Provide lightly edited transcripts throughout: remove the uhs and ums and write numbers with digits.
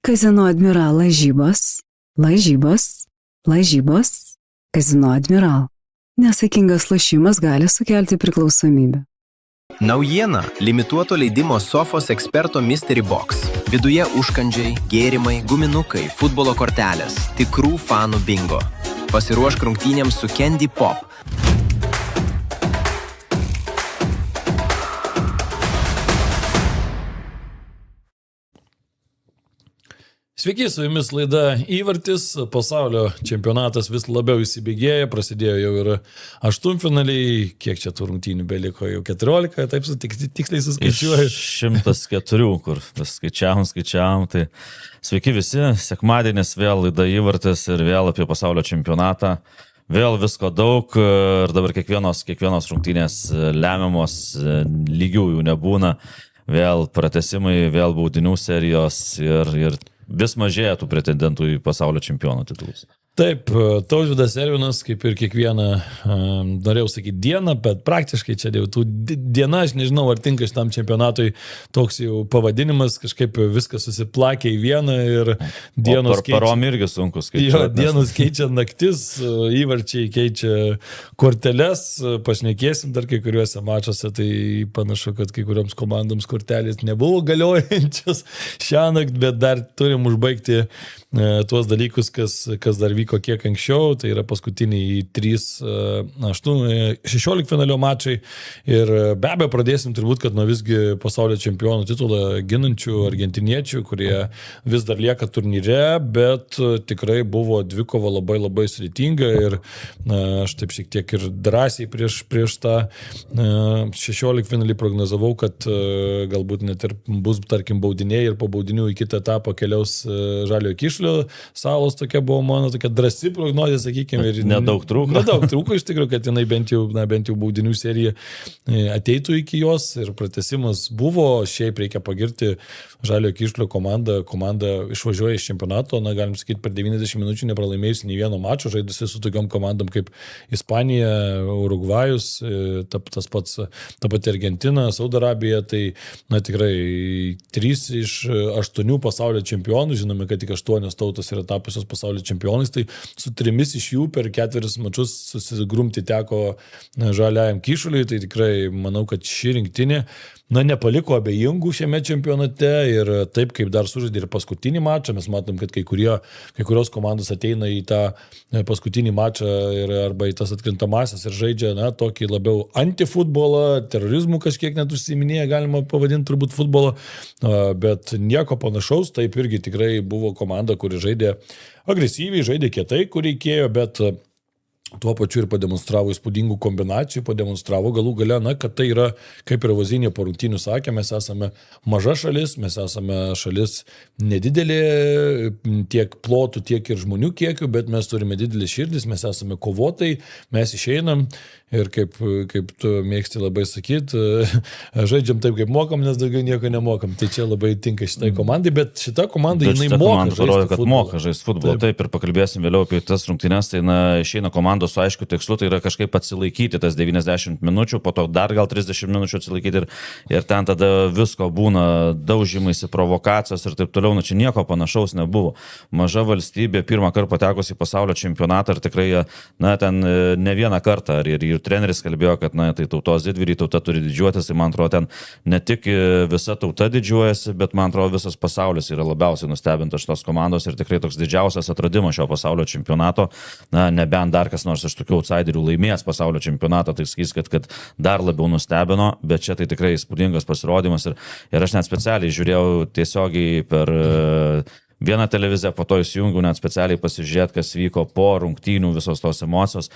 Kazino Admiral lažybos, Kazino Admiral. Nesaikingas lošimas gali sukelti priklausomybę. Naujiena – limituoto leidimo Sofos eksperto Mystery Box. Viduje užkandžiai, gėrimai, guminukai, futbolo kortelės, tikrų fanų bingo. Pasiruošk rungtynėms su Candy Pop. Sveiki, su jumis laida Įvartis, pasaulio čempionatas vis labiau įsibėgėja, prasidėjo jau ir aštuntfinaliai, kiek čia tų rungtynių beliko, jau 14, taip tiksliai suskaičiuoju. 104, kur skaičiavom, tai sveiki visi, sekmadienis vėl laida Įvartis ir vėl apie pasaulio čempionatą. Vėl visko daug ir dabar kiekvienos rungtynės lemiamos, lygių jų nebūna, vėl pratęsimai, vėl baudinių serijos ir vis mažėja tų pretendentų į pasaulio čempiono titulus. Taip, Tautvydas Ervinas, kaip ir kiekvieną, norėjau sakyti dieną, bet praktiškai čia jau tų diena, aš nežinau, ar tinka šitam čempionatui toks jau pavadinimas, kažkaip viskas susiplakė į vieną ir dienos keičia. Parom irgi sunku skaičiuoti. Jo, dienos keičia naktis, įvarčiai keičia korteles, pašnekėsim dar kai kuriuose mačuose, tai panašu, kad kai kurioms komandoms kortelės nebuvo galiojančios šiąnakt, bet dar turim užbaigti tuos dalykus, kas dar vyko kiek anksčiau, tai yra paskutiniai 16 finalio mačai ir be abejo pradėsim turbūt, kad nuo visgi pasaulio čempionų titulą ginančių argentiniečių, kurie vis dar lieka turnyre, bet tikrai buvo dvikova labai sudėtinga ir aš taip šiek tiek ir drąsiai prieš tą 16 finalį prognozavau, kad galbūt net ir bus, tarkim, baudiniai ir po baudinių į kitą etapą keliaus Žaliojo Kyšulio salos, tokia buvo mano tokia drąsi prognozė, sakykime. Ir nedaug trūko. Nedaug trūko, iš tikrųjų, kad jinai bent jau baudinių serija ateitų iki jos ir pratęsimas buvo. Šiaip reikia pagirti Žaliojo Kyšulio komandą. Komanda išvažiuoja iš čempionato, galim sakyti, per 90 minučių nepralaimėjusi nei vieno mačo, žaidusi su tokiom komandom kaip Ispanija, Urugvajus, ta pati Argentina, Saudo Arabija, tai tikrai 3 iš 8 pasaulio čempionų, žinome, kad tik 8 tautos yra tapusios pasaulio čempionais, tai su 3 iš jų per 4 mačus susigrumti teko Žaliajam Kyšuliui, tai tikrai manau, kad ši rinktinė nepaliko abejingų šiame čempionate ir taip kaip dar sužaidė ir paskutinį mačą, mes matom, kad kai kurios komandos ateina į tą paskutinį mačą ir arba į tas atkrintamasias ir žaidžia tokį labiau antifutbolą, terorizmų kažkiek net užsiiminėja, galima pavadinti turbūt futbolą, bet nieko panašaus, taip irgi tikrai buvo komanda, kuri žaidė agresyviai, žaidė kietai, kur reikėjo, bet tuo pačiu ir pademonstravo įspūdingų kombinacijų, pademonstravo galų gale, kad tai yra, kaip ir Vazinė po rungtynių sakė, mes esame maža šalis, mes esame šalis nedidelė tiek plotų, tiek ir žmonių kiekių, bet mes turime didelį širdis, mes esame kovotai, mes išeinam ir kaip tu mėgsti labai sakyti, žaidžiam taip, kaip mokam, nes daugiau nieko nemokam. Tai čia labai tinka šitai komandai, bet šita komanda, jinai moka žaisti futbolą. Moka žaisti futbolą, taip, ir pakalbėsim vėliau apie tas rungtynes, tai išeina komandos su aišku tikslu, tai yra kažkaip atsilaikyti tas 90 minučių, po to dar gal 30 minučių atsilaikyti ir ten tada visko būna, daužymaisi, provokacijos ir taip toliau, čia nieko panašaus nebuvo. Maža valstybė, pirmą kartą patekusi į pasaulio čempionatą ir tikrai, ten ne vieną kartą, ir treneris kalbėjo, kad tai tautos didvyriai, tauta turi didžiuotis, tai man atrodo, ten ne tik visa tauta didžiuojasi, bet man atrodo visas pasaulis yra labiausiai nustebintas šitos komandos ir tikrai toks didžiausias atradimas šio pasaulio čempionato, nebent dar kas nors iš tokių outsiderių laimės pasaulio čempionatą, tai sakys, kad dar labiau nustebino, bet čia tai tikrai įspūdingas pasirodymas ir aš net specialiai žiūrėjau tiesiogiai per vieną televiziją, po to įsijungiu net specialiai pasižiūrėti, kas vyko po rungtynių, visos tos emocijos.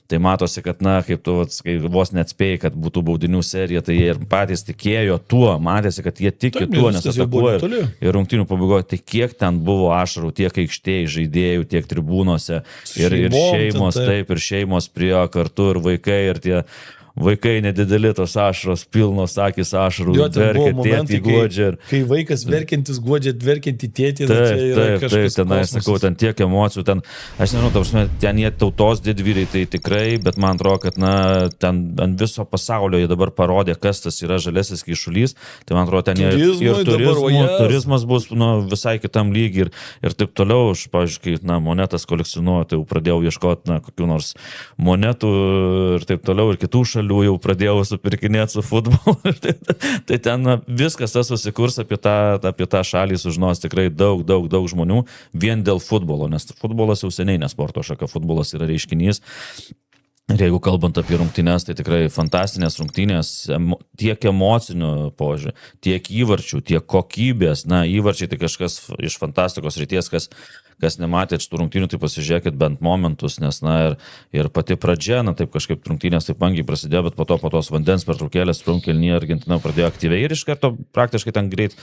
Tai matosi, kad, na, kaip tu kai vos neatspėjai, kad būtų baudinių serija, tai jie ir patys tikėjo tuo, matėsi, kad jie tiki tuo, nes atakuoja ir rungtynių pabaigoje, tai kiek ten buvo ašarų, tiek aikštėje žaidėjų, tiek tribūnose ir šeimos, taip, ir šeimos prie kartu ir vaikai, ir tie vaikai nedideli, tos ašaros, pilnos akis ašarų, verkia, tėtį guodžia. Kai vaikas verkiantis guodžia, verkianti tėtį, taip, tenai, sakau, ten tiek emocijų, ten, aš nežinau, prasme, ten jie tautos didvyriai, tai tikrai, bet man atrodo, kad, na, ten ant viso pasaulio jie dabar parodė, kas tas yra žalesis kyšulys, tai man atrodo, ten ir turizmas bus, nu, visai kitam lygiai ir taip toliau, aš, pavyzdžiui, na, monetas kolekcionuoju, tai jau pradėjau ieškoti, na, kokių nors monetų ir taip toliau, ir kitų šalių jau pradėjau supirkinėti su futbolu. Tai ten viskas tas susikurs apie tą šalį, sužinos tikrai daug žmonių vien dėl futbolo, nes futbolas jau seniai nesporto šaka, futbolas yra reiškinys. Ir jeigu kalbant apie rungtynės, tai tikrai fantastinės rungtynės, tiek emocinių požiūrį, tiek įvarčių, tiek kokybės. Na, įvarčiai tai kažkas iš fantastikos ryties, kas nematė šitų rungtynių, tai pasižiūrėkit bent momentus, nes, na, ir pati pradžia, na, taip kažkaip rungtynės taip vangiai prasidėjo, bet po tos vandens pertraukėlės Sprungkelnyje Argentina pradėjo aktyviai ir iš karto praktiškai ten greit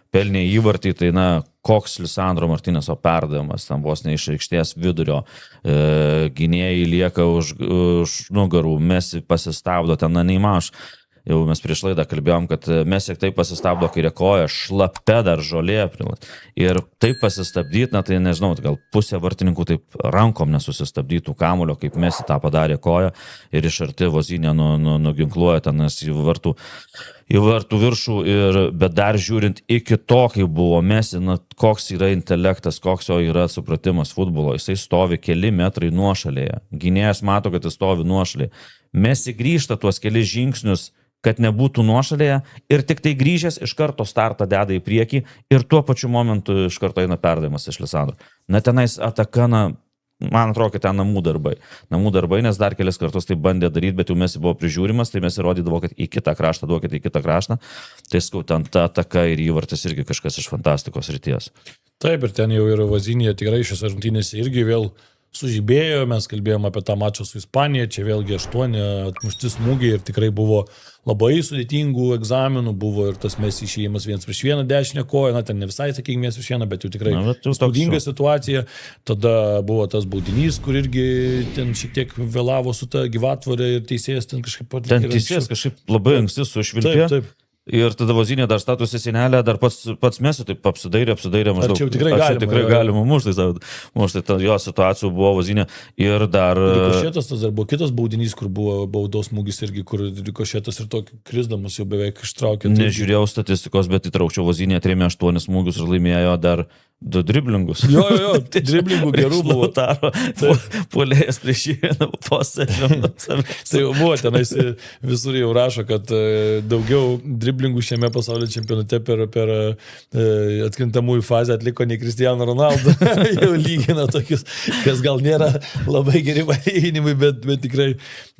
pelnė įvartį, tai, na, koks Lisandro Martineso perdavimas, tam vos ne iš aikštės vidurio, gynėjai lieka už nugarų, Messi pasistabdo, ten, na, neįmaš. Jau mes prieš laidą kalbėjom, kad Messi taip pasistabdo kairę koją, šlapia dar žolė. Ir taip pasistabdyti, na tai nežinau, gal pusė vartininkų taip rankom nesusistabdytų kamulio, kaip Messi tą padarė koją ir iš arti Vozinė nuginkluoja ten į vartų viršų, bet dar žiūrint iki to, kai buvo Messi, na, koks yra intelektas, koks jo yra supratimas futbolo, jisai stovi keli metrai nuošalėje, gynėjas mato, kad jis stovi nuošalėje, Messi grįžta tuos kelis žingsnius, kad nebūtų nuošalėje ir tik tai grįžęs iš karto startą deda į priekį ir tuo pačiu momentu iš karto eina perdavimas iš Lisandro. Na, tenais ataka, na, man atrodo, kad ten namų darbai, nes dar kelias kartus tai bandė daryti, bet jau Messi buvo prižiūrimas, tai Messi rodydavo, kad į kitą kraštą, duokite į kitą kraštą, tai skau, ten ta ataka ir įvartis irgi kažkas iš fantastikos ryties. Taip, ir ten jau yra Vozinė, tikrai šios rungtynėse irgi vėl sužibėjo, mes kalbėjome apie tą mačą su Ispanija, čia vėlgi 8 atmušti smūgiai ir tikrai buvo labai sudėtingų egzaminų, buvo ir tas Messi išėjimas 1-1 dešinę koją, na ten ne visai sakykim 1-1, bet jau tikrai įspūdinga situacija, tada buvo tas baudinys, kur irgi ten šiek tiek vėlavo su ta gyvatvorė ir teisėjas ten kažkaip... Ten teisėjas kažkaip labai anksti sušvilpė. Taip. Ir tada Vozinė dar statusi senelė, dar pats Messi taip apsidairė maždaug. Ar čia tikrai galima muštai, jo situacijų buvo Vozinė ir dar... Rikošėtas, tas dar buvo kitas baudinys, kur buvo baudos smūgis irgi, kur Rikošėtas ir tokį krisdamas jau beveik ištraukė. Nežiūrėjau statistikos, bet įtraukčiau Vozinė 3-8 smūgius ir laimėjo dar 2 driblingus. Jo, driblingų gerų buvo. Puolėjas prieš jį posėdžio. Tai jau buvo, tenais visur jau rašo, kad daugiau driblingų šiame pasaulio čempionate per atkrintamųjų fazę atliko nei Cristiano Ronaldo. Jau lygina tokius, kas gal nėra labai geri palyginimai, bet tikrai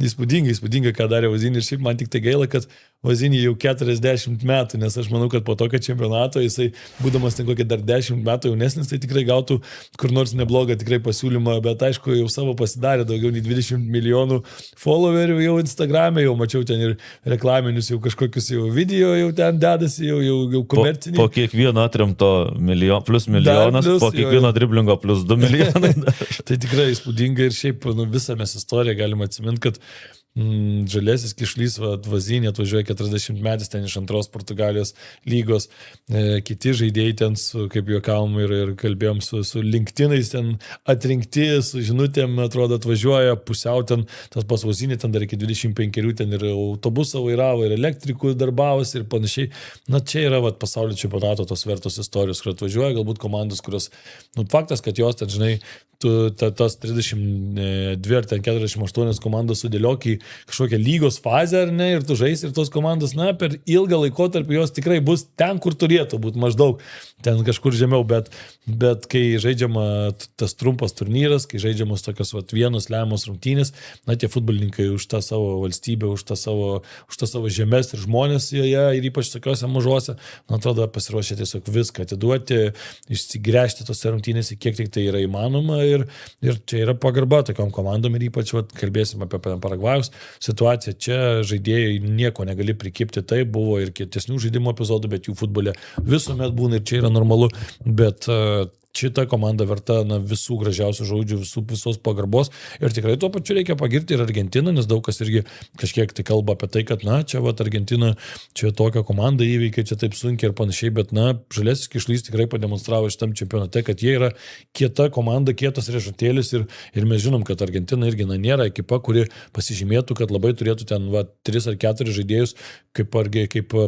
įspūdinga, ką darė Vozinė. Ir šiaip man tik tai gaila, kad Vozinė jau 40 metų, nes aš manau, kad po tokio čempionato jisai, būdamas ten kokie dar 10 metų jaunesnis, tai tikrai gautų kur nors neblogą tikrai pasiūlymą, bet aišku, jau savo pasidarė daugiau nei 20 milijonų followerių jau Instagram'e, jau mačiau ten ir reklaminius jau kažkokius jau video jau ten dedasi, jau komerciniai. Po kiekvieno atremto plus milijonas, po kiekvieno driblingo plus 2 milijonai. Tai tikrai įspūdinga ir šiaip visą mes istoriją galime atsiminti, kad žalėsis kišlys Vozinė atvažiuoja 40 metais ten iš antros Portugalijos lygos, kiti žaidėjai ten, kaip juokavom ir kalbėjom su LinkedInais ten atrinkti, su žinutėm, atrodo, atvažiuoja pusiau ten, tas pas Vozinė ten dar iki 25 ten ir autobusą vairavo, ir elektrikų darbavosi ir panašiai. Na, čia yra pasaulio čempionato tos vertos istorijos, kur atvažiuoja galbūt komandos, kurios, faktas, kad jos ten, žinai, tas 32 ar 48 komandos sudėliok į kažkokią lygos fazę, ar ne, ir tu žaisi, ir tos komandos, na, per ilgą laikotarpį jos tikrai bus ten, kur turėtų būti, maždaug ten kažkur žemiau, bet kai žaidžiama tas trumpas turnyras, kai žaidžiamos tokios vienos lemiamos rungtynės, na, tie futbolininkai už tą savo valstybę, už tą savo žemės ir žmonės joje, ir ypač tokiuose mažuose, man atrodo, pasiruošę tiesiog viską atiduoti, išsigręžti tose rungtynėse, kiek tik tai yra įmanoma. Ir čia yra pagarba tokiom komandom ir ypač kalbėsim apie Paragvajus situaciją. Čia žaidėjai nieko negali prikipti, tai buvo ir kietesnių žaidimo epizodų, bet jų futbole visuomet būna ir čia yra normalu, bet šita komanda verta visų gražiausių žodžių, visos pagarbos ir tikrai tuo pačiu reikia pagirti ir Argentiną, nes daug kas irgi kažkiek tai kalba apie tai, kad čia Argentina, čia tokia komanda įveikia, čia taip sunkiai ir panašiai, bet Žaliasis Kyšulys tikrai pademonstravo šitam čempionate, kad jie yra kieta komanda, kietas riešutėlis ir mes žinom, kad Argentina irgi nėra ekipa, kuri pasižymėtų, kad labai turėtų ten 3 ar 4 žaidėjus, kaip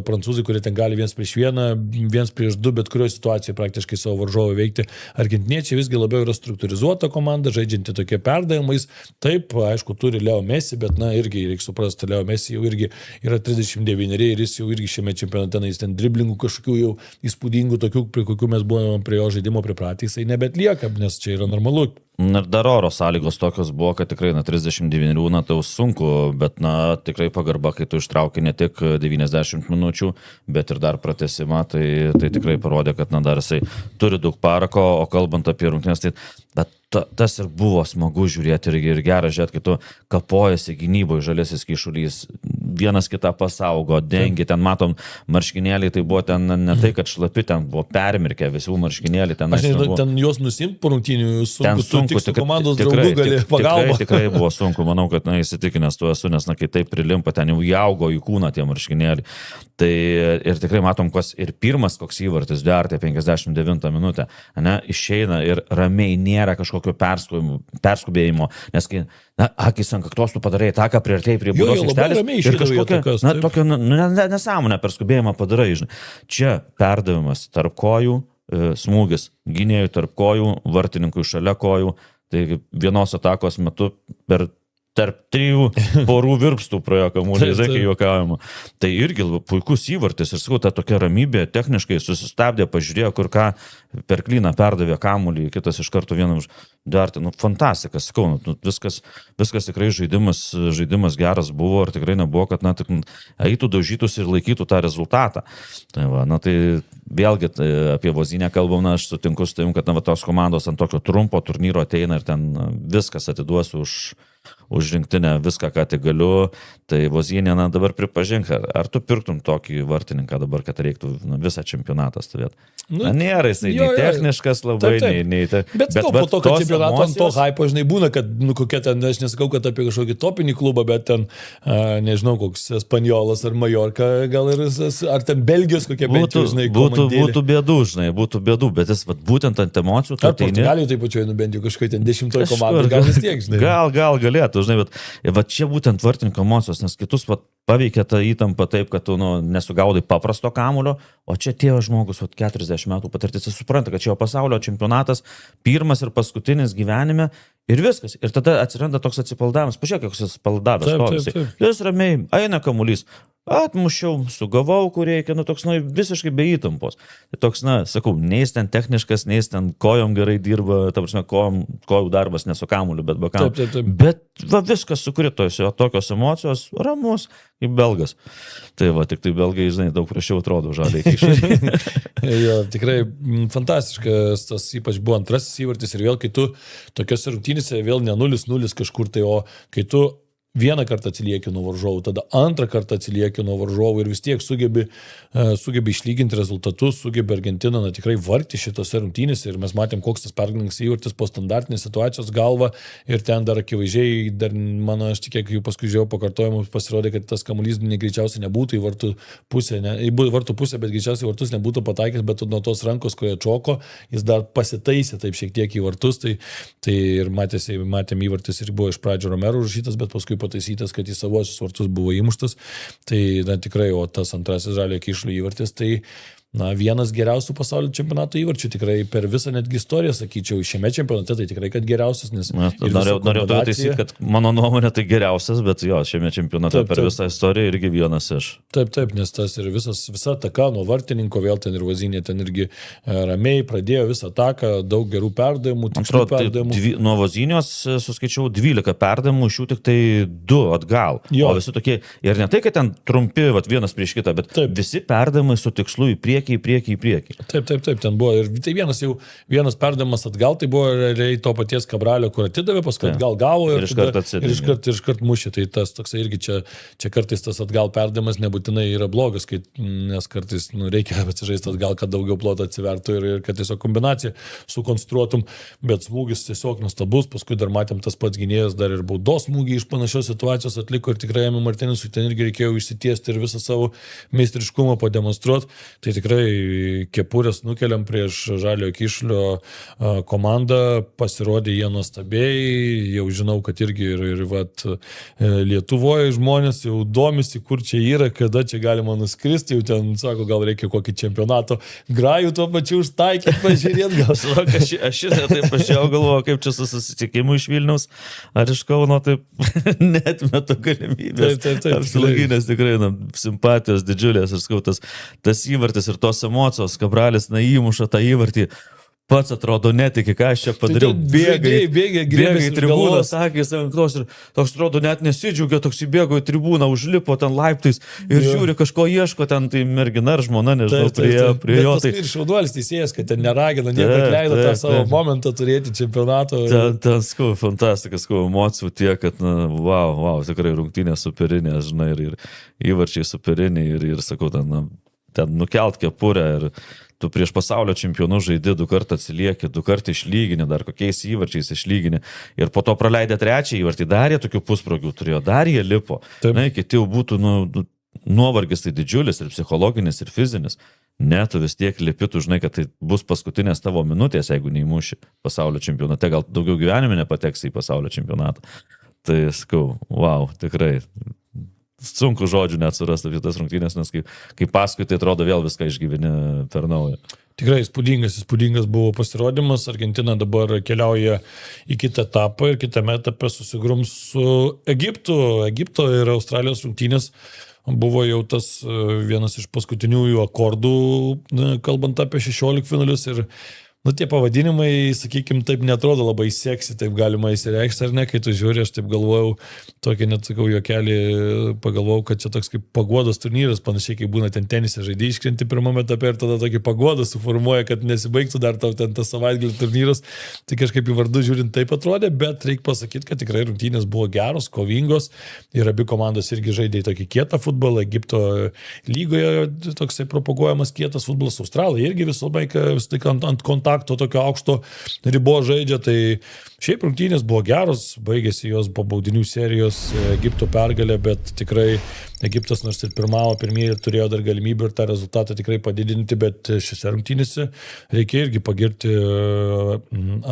prancūzai, kurie ten gali 1-1, 1-2, bet kurioje situacijoje praktiškai savo varžovą veikti. Argentiniečiai visgi labiau yra struktūrizuota komanda, žaidžianti tokie perdavimais. Taip, aišku, turi Leo Messi, bet irgi reikia suprasti, Leo Messi jau irgi yra 39 ir jis jau irgi šiame čempionate, jis ten driblingų kažkokių jau įspūdingų, tokių, prie kokių mes buvome prie jo žaidimo pripratę, jisai nebetlieka, nes čia yra normalu. Ir dar oro sąlygos tokios buvo, kad tikrai 39 tai jau sunku, bet tikrai pagarba, kai tu ištrauki ne tik 90 minučių, bet ir dar pratesimą, tai tikrai parodė, kad dar jisai turi daug parako, o kalbant apie rungtynes, tai tas ir buvo smagu žiūrėti ir gera žiūrėti, kai tu kapojasi gynyboje Žaliasis Kyšulys, vienas kitą pasaugo, dengi, ten matom marškinėliai, tai buvo ten ne tai, kad šlapi, ten buvo permirkę visų marškinėliai. Ten juos nusimt po rungtynių, sunku, tik su komandos draugų gali pagalbą. Tikrai buvo sunku, manau, kad įsitikinęs tu esu, nes kai taip prilimpa, ten jau įaugo į kūną tie marškinėliai. Tai ir tikrai matom, ir pirmas koks įvartis, Duarte 59 minutę, išeina ir ramiai nėra kažkokio perskubėjimo, nes kai akis ant kaktos tu padarai tą, ką priartėjai prie baudos aikštelės ir kažkokią nesąmonę perskubėjimą padarai. Čia perdavimas tarp kojų, smūgis gynėjų tarp kojų, vartininkų šalia kojų, tai vienos atakos metu tarp 3 porų virpstų praėjo kamuolį, kai juokaujama. Tai irgi puikus įvartis ir sakau, ta tokia ramybė techniškai susistabdė, pažiūrėjo, kur ką per klyną perdavė kamuolį, kitas iš karto vieną už Duarte. Fantastika, sakau, viskas tikrai žaidimas geras buvo ir tikrai nebuvo, kad eitų, daužytųsi ir laikytų tą rezultatą. Tai vėlgi apie Vozinę kalbam, aš sutinku su tavim, kad tos komandos ant tokio trumpo turnyro ateina ir ten viskas atiduosiu už rinktinę, viską, ką tik galiu, tai Vozinė dabar pripažink, ar tu pirktum tokį vartininką dabar, kad reiktų visą čempionatą stovėti? Nėra jisai nei techniškas labai, nei bet po to, kad čempionato ant to hypo, žinai, būna, kad, kokia ten, aš nesakau, kad apie kažkokį topinį klubą, bet ten, nežinau, koks Espanjolas ar Majorka, gal ir, ar ten Belgijos kokia bent, žinai, komandėlė. Būtų bėdų, bet jis būtent ant emocijų. Ar Portugalijų taip pačioj, bent jau kažkokia ten 10 komandų, gal vis tiek, žinai. Gal galėtų, žinai, bet čia būtent vartininko emocijos, nes kitus paveikia tą įtampą taip, kad tu nesugaudai paprasto kamulio, o čia tėvo žmogus 40 metų patirtis, jis supranta, kad čia jo pasaulio čempionatas, pirmas ir paskutinis gyvenime ir viskas. Ir tada atsiranda toks atsipaldavimas, pažiūrėk, koks jis paldavęs. Jis ramiai, eina kamuolys, atmušiau, sugavau, kur reikia, toks visiškai be įtampos. Tai toks, sakau, nei jis ten techniškas, nei jis ten kojom gerai dirba, ta prasme, kojų darbas ne su kamuliu, bet be kamuliu. Bet viskas sukrito, tokios emocijos, ramus, kaip belgas. Tai tik tai belgai, žinai, daug prašiau atrodo Žaliai Kyšulį. Jo, tikrai fantastiškas, tas ypač buvo antrasis įvartis ir vėl, kai tu tokiose rungtynėse vėl ne 0-0 kažkur tai, o kai tu vieną kartą atsilieki nuo varžovų, tada antrą kartą atsilieki nuo varžovų ir vis tiek sugebi išlyginti rezultatus, sugebi Argentiną tikrai vargti šitose rungtynėse ir mes matėm, koks tas pergalingas įvartis po standartinės situacijos galva ir ten dar akivaizdžiai, aš tik kiek jau paskui žiūrėjau pakartojimus, pasirodė, kad tas kamuolys greičiausiai nebūtų į vartų pusę, bet greičiausiai vartus nebūtų pataikęs, bet nuo tos rankos, koje čoko, jis dar pasitaisė taip šiek tiek į vartus, tai ir matėm įvartis ir buvo iš pradžio Romero užrašytas, bet paskui pataisytas, kad į savosius vartus buvo įmuštas, tai tikrai, o tas antrasis Žaliojo Kyšulio įvartis, tai vienas geriausių pasaulio čempionato įvarčių, tikrai per visą netgi istoriją, sakyčiau, šiame čempionate tai tikrai, kad geriausias, nes... Norėjau taisyti, kad mano nuomonė tai geriausias, bet jo, šiame čempionate per visą istoriją irgi vienas iš. Taip, nes tas ir visa ataka nuo vartininko, vėl ten ir Vazinė, ten irgi ramiai pradėjo visą ataką, daug gerų perdavimų, tikslių perdavimų. Nuo Vazinios suskaičiau 12 perdavimų, iš jų tik tai 2 atgal. Jo. O visi tokie, ir ne tai, kad ten trumpi, vienas prieš kitą, bet visi perdavimai su tikslu į priekį. Taip, ten buvo. Ir tai vienas perdavimas atgal, tai buvo realiai to paties Kabralio, kur atidavė, paskui atgal gavo ir iškart mušė. Tai tas toksai irgi čia kartais tas atgal perdavimas nebūtinai yra blogas, nes kartais reikia atsižaisti atgal, kad daugiau ploto atsivertų ir kad tiesiog kombinaciją sukonstruotum, bet smūgis tiesiog nuostabus, paskui dar matėm tas pats gynėjas, dar ir baudos smūgį iš panašios situacijos atliko ir tikrai Emi Martinezui ten irgi reikėjo išsitiesti ir visą savo meistriškumą pademonstruoti. Tai tikrai kepurės nukeliam prieš Žaliojo Kyšulio komandą, pasirodė jie nuostabiai, jau žinau, kad irgi ir Lietuvoje žmonės jau domisi, kur čia yra, kada čia galima nuskristi, jau ten sako, gal reikia kokį čempionato grajų tuo pačiu užtaikyti, pažiūrėti gal. Aš taip pažiūrėjau, galvoju, kaip čia su susitikimu iš Vilniaus ar iš Kauno, taip netmetu galimybės. Apsilaginės tikrai simpatijos didžiulės ir skautas tas įvartis ir tos emocijos, Kabralis įmuša tą įvartį, pats atrodo netiki, ką aš čia padariau. Bėga į tribūną, sakė, ir toks atrodo net nesidžiaugia, toks įbėgo į tribūną, užlipo ten laiptais ir žiūri, kažko ieško, ten tai mergina ar žmona, nežinau, prie jo. Tai ir šauduolis teisėjas, kad ten neragina, nieko leido tą savo momentą turėti čempionato. Ten skau, fantastikas, emocijų tiek, kad, wow, tikrai rungtynės superinės, žinai, ir įvarčiai superiniai ir sakau, ten nukelt kepurę ir tu prieš pasaulio čempionų žaidži 2 kartą atsilieki, 2 kartą išlygini, dar kokiais įvarčiais išlygini ir po to praleidę 3 įvartį, dar jie tokių pusprogių turėjo, dar jie lipo. Na, kiti jau būtų nuovargis tai didžiulis ir psichologinis ir fizinis. Ne, tu vis tiek lipi, tu žinai, kad tai bus paskutinės tavo minutės, jeigu neįmuši pasaulio čempionate, gal daugiau gyvenime nepateksi į pasaulio čempionatą. Tai skau, wow, tikrai. Sunku žodžių net surasti apie tas rungtynės, nes kai paskui tai atrodo vėl viską išgyveni per naują. Tikrai įspūdingas buvo pasirodymas. Argentina dabar keliauja į kitą etapą ir kitame etape susigrums su Egiptu. Egipto ir Australijos rungtynės buvo jau tas vienas iš paskutiniųjų akordų, kalbant apie 16 finalius ir tie pavadinimai, sakykime, taip netrodo labai seksi, taip galima įsireikšti ar ne, kai tu žiūri, aš taip galvojau, tokį net sakau juokelį, pagalvojau, kad čia toks kaip paguodos turnyras, panašiai kaip būna ten tenise žaidėjai iškrenti pirmame etape ir tada tokį paguodą suformuoja, kad nesibaigtų dar tau ten tas savaitgalio turnyras, tai kažkaip į vardų žiūrint taip atrodė, bet reikia pasakyti, kad tikrai rungtynės buvo geros, kovingos ir abi komandos irgi žaidė tokį kietą futbolą, Egipto lygoje toksai propaguojamas kietas futbolas, Australai irgi visą laiką ant kontakto tokio aukšto ribo žaidžia, tai šiaip rungtynės buvo geros, baigėsi jos po baudinių serijos Egipto pergalė, bet tikrai Egiptas nors ir pirmieji turėjo dar galimybę ir tą rezultatą tikrai padidinti, bet šiose rungtynėse reikia irgi pagirti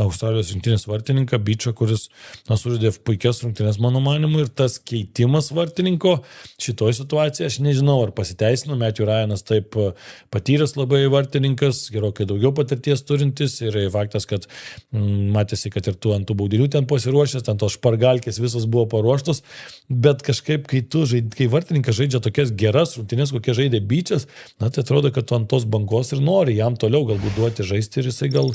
Australijos rinktinės vartininką Beachą, kuris sužaidė puikias rungtynės mano manimu ir tas keitimas vartininko šitoje situacijoje, aš nežinau ar pasiteisino, Matthew Ryanas taip patyręs labai vartininkas, gerokai daugiau patirties turintis ir faktas, kad matėsi, kad ir tu ant tų baudinių ten pasiruošęs, ten tos špargalkės visos buvo paruoštos, bet kažkaip, kai vartininkas žaidžia tokias geras rungtynės, kokie žaidė Beachas, tai atrodo, kad tu ant tos bangos ir nori jam toliau galbūt duoti žaisti ir jisai gal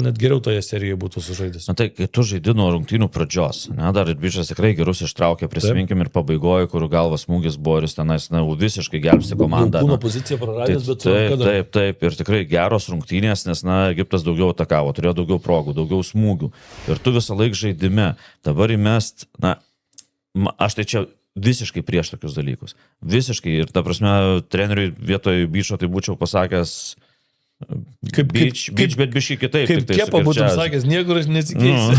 net geriau toje serijoje būtų sužaidęs. Tai kai tu žaidi nuo rungtynių pradžios, dar ir Beachas tikrai gerus ištraukė, prisiminkim ir pabaigoje, kur galvas smūgis Boris tenais visiškai gelbsti komandą. Kūno poziciją praradęs, bet taip, ir tikrai geros rungtynės, nes Egiptas daugiau atakavo, turėjo daugiau progų, daugiau smūgių ir tu visą laiką žaidime, dabar įmest, aš tai čia visiškai prieš tokius dalykus. Visiškai. Ir ta prasme, treneriui vietoj Beacho tai būčiau pasakęs Beach, bet biškai kitaip. Kaip Kepa būtum sakęs, niekur aš nesikeisiu.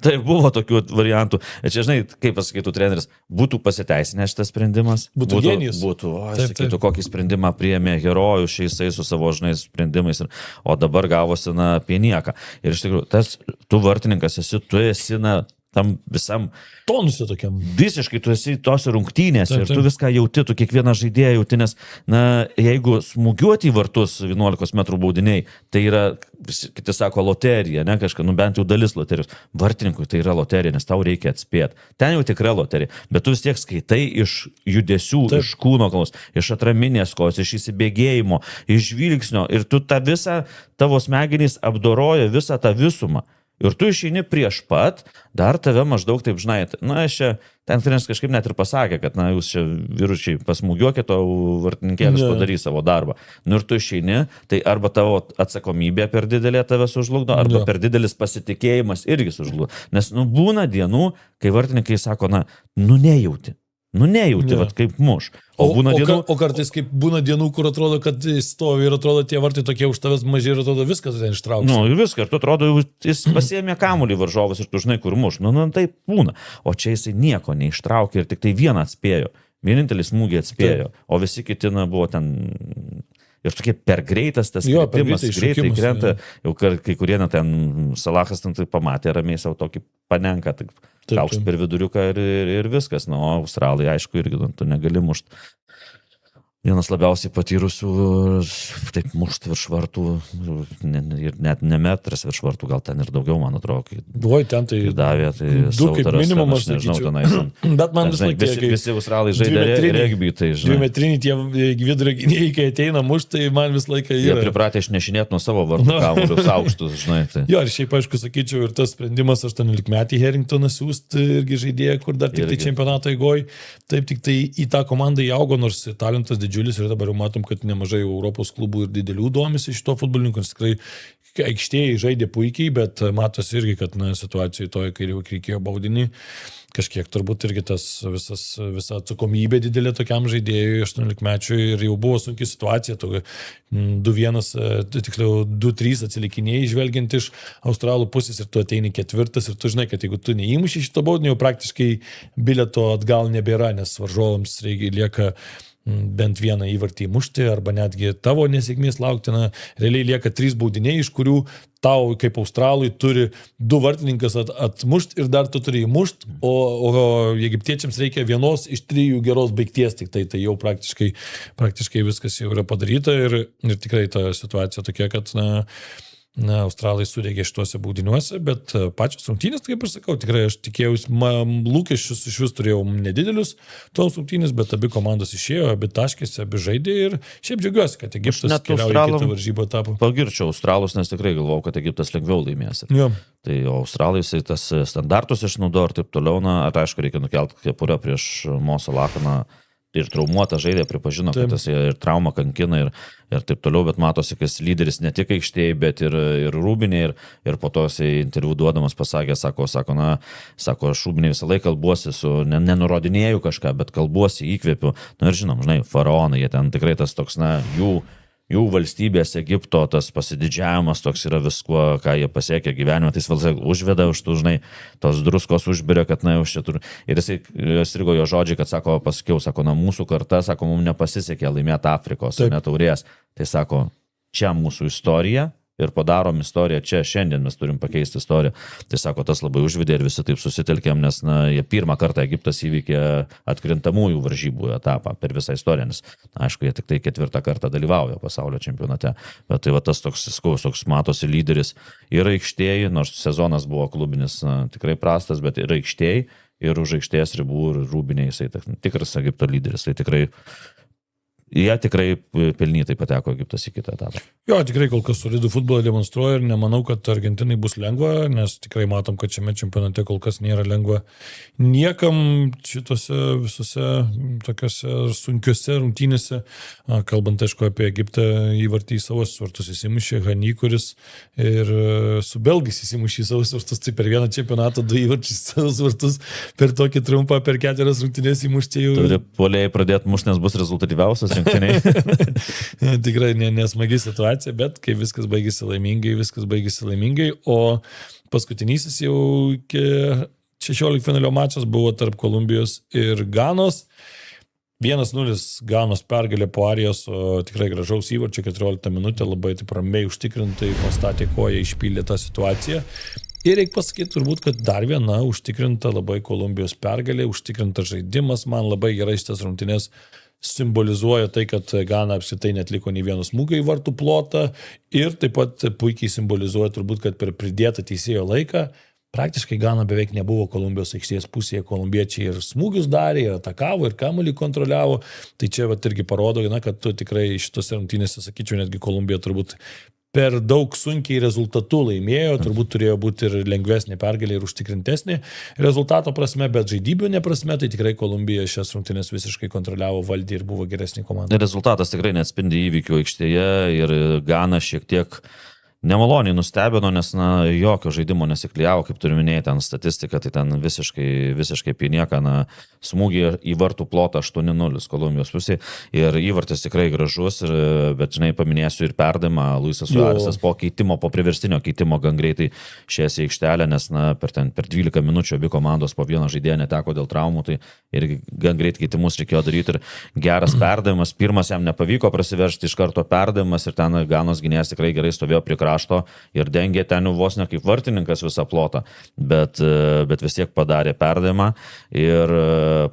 Tai buvo tokių variantų. Ir čia, žinai, kaip pasakytų treneris, būtų pasiteisinęs šitas sprendimas. Būtų genijus. Sakytų, kokį sprendimą priėmė herojų šiais su savo, žinai, sprendimais. O dabar gavosi apie nieką. Ir iš tikrųjų, tu vartininkas esi, tu esi tam visam Tonusė tokiam. visiškai tu esi tose rungtynėse Taip, ir tu taip. viską jauti, tu kiekvieną žaidėją jauti, nes, na, jeigu smūgiuoti į vartus 11 metrų baudiniai, tai yra, kiti sako, loterija, ne kažką, nu bent jau dalis loterijos. Vartininkui tai yra loterija, nes tau reikia atspėti. Ten jau tikra loterija, bet tu vis tiek skaitai iš judesių, Taip. iš kūno kalbos, iš atraminės kojos, iš įsibėgėjimo, iš žvilgsnio ir tu tą visą, tavo smegenys apdoroja visą tą visumą. Ir tu išeini prieš pat, dar tave maždaug taip žinai, na, aš čia, ten treneris kažkaip net ir pasakė, kad, na, jūs čia vyručiai pasmūgiuokit, o vartininkėlis padarys savo darbą. Nu ir tu išeini, tai arba tavo atsakomybė per didelė tave sužlugdo, arba per didelis pasitikėjimas irgi sužlugdo. Nes, nu, būna dienų, kai vartininkai sako, na, nu nejauti. Nu nejauti, vat kaip muš. O būna dienų... O kartais kaip būna dienų, kur atrodo, kad stovi ir atrodo tie vartai tokie už tavęs maži ir atrodo viskas ten ištrauks. Nu ir viską, ir tu atrodo, jis pasiėmė kamuolį varžovas ir tu žinai, kur muš. Nu, taip būna. O čia jisai nieko neištraukė ir tik tai vieną atspėjo. Vienintelis smūgį atspėjo. Taip. O visi kiti, na, buvo ten... Ir tokie per greitas tas kritimas, greitai krenta, jau kai kurie net ten Salahas ten tai pamatė, ramiai savo tokį panenką, tai kaukšt per viduriuką ir viskas, nu, o australai aišku irgi, tu negali mušt. Vienas labiausiai patyrusių, taip mušt virš vartų, ir net ne metras virš vartų, gal ten ir daugiau, man atrodo, kai ten tai davė, tai du kaip minimumas, nežinau, tenais. Bet man vis laik visi australai žaidė regbį, tai žinai. 2 metriniai tie vidurio gynėjai, kai ateina mušt, tai man vis laiką yra. Jie pripratę išnešinėti nuo savo vartų kamuolius aukštus, žinai. Tai. Jo, ir šiaip, aišku, sakyčiau, ir tas sprendimas 18-metį Harringtoną siūsti irgi žaidėją, kur dar tik tai čempionato eigoj, taip tik tai į tą komandą įaugo, nors talentas didžiulis ir dabar jau matom, kad nemažai Europos klubų ir didelių domisi šito futbolininkų, nes tikrai aikštėje žaidė puikiai, bet matosi irgi, kad situacijoje toje, kai reikėjo baudinį, kažkiek turbūt irgi tas visa atsakomybė didelė tokiam žaidėjui 18-mečiui ir jau buvo sunki situacija, 2-1, tiksliau 2-3 atsilikinėjai žvelgiant iš australų pusės ir tu ateini ketvirtas ir tu žinai, kad jeigu tu neįmuši šito baudinio, jau praktiškai bilieto atgal nebėra, nes varžovams lieka bent vieną įvartį įmušti arba netgi tavo nesėkmės lauktina, realiai lieka 3 baudiniai, iš kurių tau kaip australui turi 2 vartininkas atmušti ir dar tu turi įmušti, o egiptiečiams reikia vienos iš 3 geros baigties, tik tai jau praktiškai viskas jau yra padaryta ir tikrai ta situacija tokia, kad australai sudegė šituose baudiniuose, bet pačios rungtynės, kaip ir sakau, tikrai aš tikėjausi, lūkesčius iš vis turėjau nedidelius tos rungtynės, bet abi komandos išėjo, abi taškėsi, abi žaidė ir šiaip džiaugiuosi, kad Egiptas keliauja į kitą varžybą etapą. Pagirčiau australus, nes tikrai galvojau, kad Egiptas lengviau laimės. Jo. Tai australai jisai tas standartus išnaudojo ir taip toliau, aišku, reikia nukelti kepurę prieš Mo Salahą, ir traumuotą žaidė, pripažino, kad jis ir traumą kankina ir taip toliau, bet matosi, kad jis lyderis ne tik aikštėje, bet ir rūbinėje ir po to jis interviu duodamas pasakė, sako, aš rūbinėje visą laiką kalbuosi su, nenurodinėjau kažką, bet kalbuosi, įkvėpiu, ir žinom, žinai, faraonai, jie ten tikrai tas toks, jų valstybės Egipto tas pasididžiavimas toks yra viskuo, ką jie pasiekė gyvenime, tai jis vėl užveda už tų, žinai, tos druskos užbirio, kad, už čia turi. Ir jis strigo jo žodžiai, kad, pasakiau, mūsų karta, mums nepasisekė laimėti Afrikos, net taurės. Tai sako, čia mūsų istorija ir padarom istoriją čia, šiandien mes turim pakeisti istoriją. Tai sako, tas labai užvedė ir visi taip susitelkėm, nes jie pirmą kartą Egiptas įveikė atkrintamųjų varžybų etapą per visą istoriją, nes aišku, jie tik tai 4 kartą dalyvauja pasaulio čempionate. Bet tai va tas toks matosi lyderis ir aikštėje, nors sezonas buvo klubinis tikrai prastas, bet ir aikštėje, ir už aikštės ribų, ir rūbiniai, jisai tikras Egipto lyderis. Tai jie tikrai pelnytai pateko Egiptas į kitą etapą. Jo, tikrai kol kas solidų futbolą demonstruoja ir nemanau, kad Argentinai bus lengva, nes tikrai matom, kad šiame čempionate kol kas nėra lengva niekam šitose visose tokiose sunkiose rungtynėse. Kalbant, aišku, apie Egiptą, įvartį į savo vartus įsimušė Hani, kuris ir su belgais įsimušė į savo vartus, tai per vieną čempionatą 2 įvarčius į savo vartus per tokį trumpą, per 4 rungtynės įmušti jau. Turi puolėjai pradėti mušti, nes bus rezultatyviausias. Tikrai nesmagi situacija, bet kai viskas baigėsi laimingai, o paskutinysis jau 16 finalio mačas buvo tarp Kolumbijos ir Ganos. 1-0 Ganos pergalė po Arijos, tikrai gražaus įvarčio, 14 minutė, labai taip ramiai užtikrintai pastatė koją, išpildė tą situaciją. Ir reikia pasakyti turbūt, kad dar viena užtikrinta labai Kolumbijos pergalė, užtikrintas žaidimas, man labai gerai šitas rungtynės simbolizuoja tai, kad Gana apskritai netliko nei vieno smūgio į vartų plotą ir taip pat puikiai simbolizuoja turbūt, kad per pridėtą teisėjo laiką praktiškai Gana beveik nebuvo Kolumbijos aikštės pusėje, kolumbiečiai ir smūgius darė, ir atakavo, ir kamuolį kontroliavo, tai čia irgi parodo, kad tu tikrai šitose rungtynėse, sakyčiau, netgi Kolumbija turbūt per daug sunkiai rezultatų laimėjo, turbūt turėjo būti ir lengvesnė pergalė ir užtikrintesnė rezultato prasme, bet žaidybinė prasme, tai tikrai Kolumbija šias rungtynės visiškai kontroliavo, valdė ir buvo geresnė komanda. Rezultatas tikrai neatspindi įvykių aikštėje ir Gana šiek tiek nemaloniai nustebino, nes jokio žaidimo nesiklijavo, kaip turiu minėti, ten statistika, tai ten visiškai pienieka, smūgį į vartų plotą 8-0 Kolumbijos pusė ir įvartis tikrai gražus, bet žinai, paminėsiu ir perdavimą, Luisas Suarezas po priverstinio keitimo gan greitai šiasi aikštelę, nes per 12 minučių abi komandos po vieną žaidėją neteko dėl traumų, tai ir gan greit keitimus reikėjo daryti ir geras perdavimas, pirmas jam nepavyko prasiveržti, iš karto perdavimas ir ten Ganos gynėjas tikrai gerai stovėjo prie krašto ir dengė ten vos ne kaip vartininkas visą plotą, bet vis tiek padarė perdavimą ir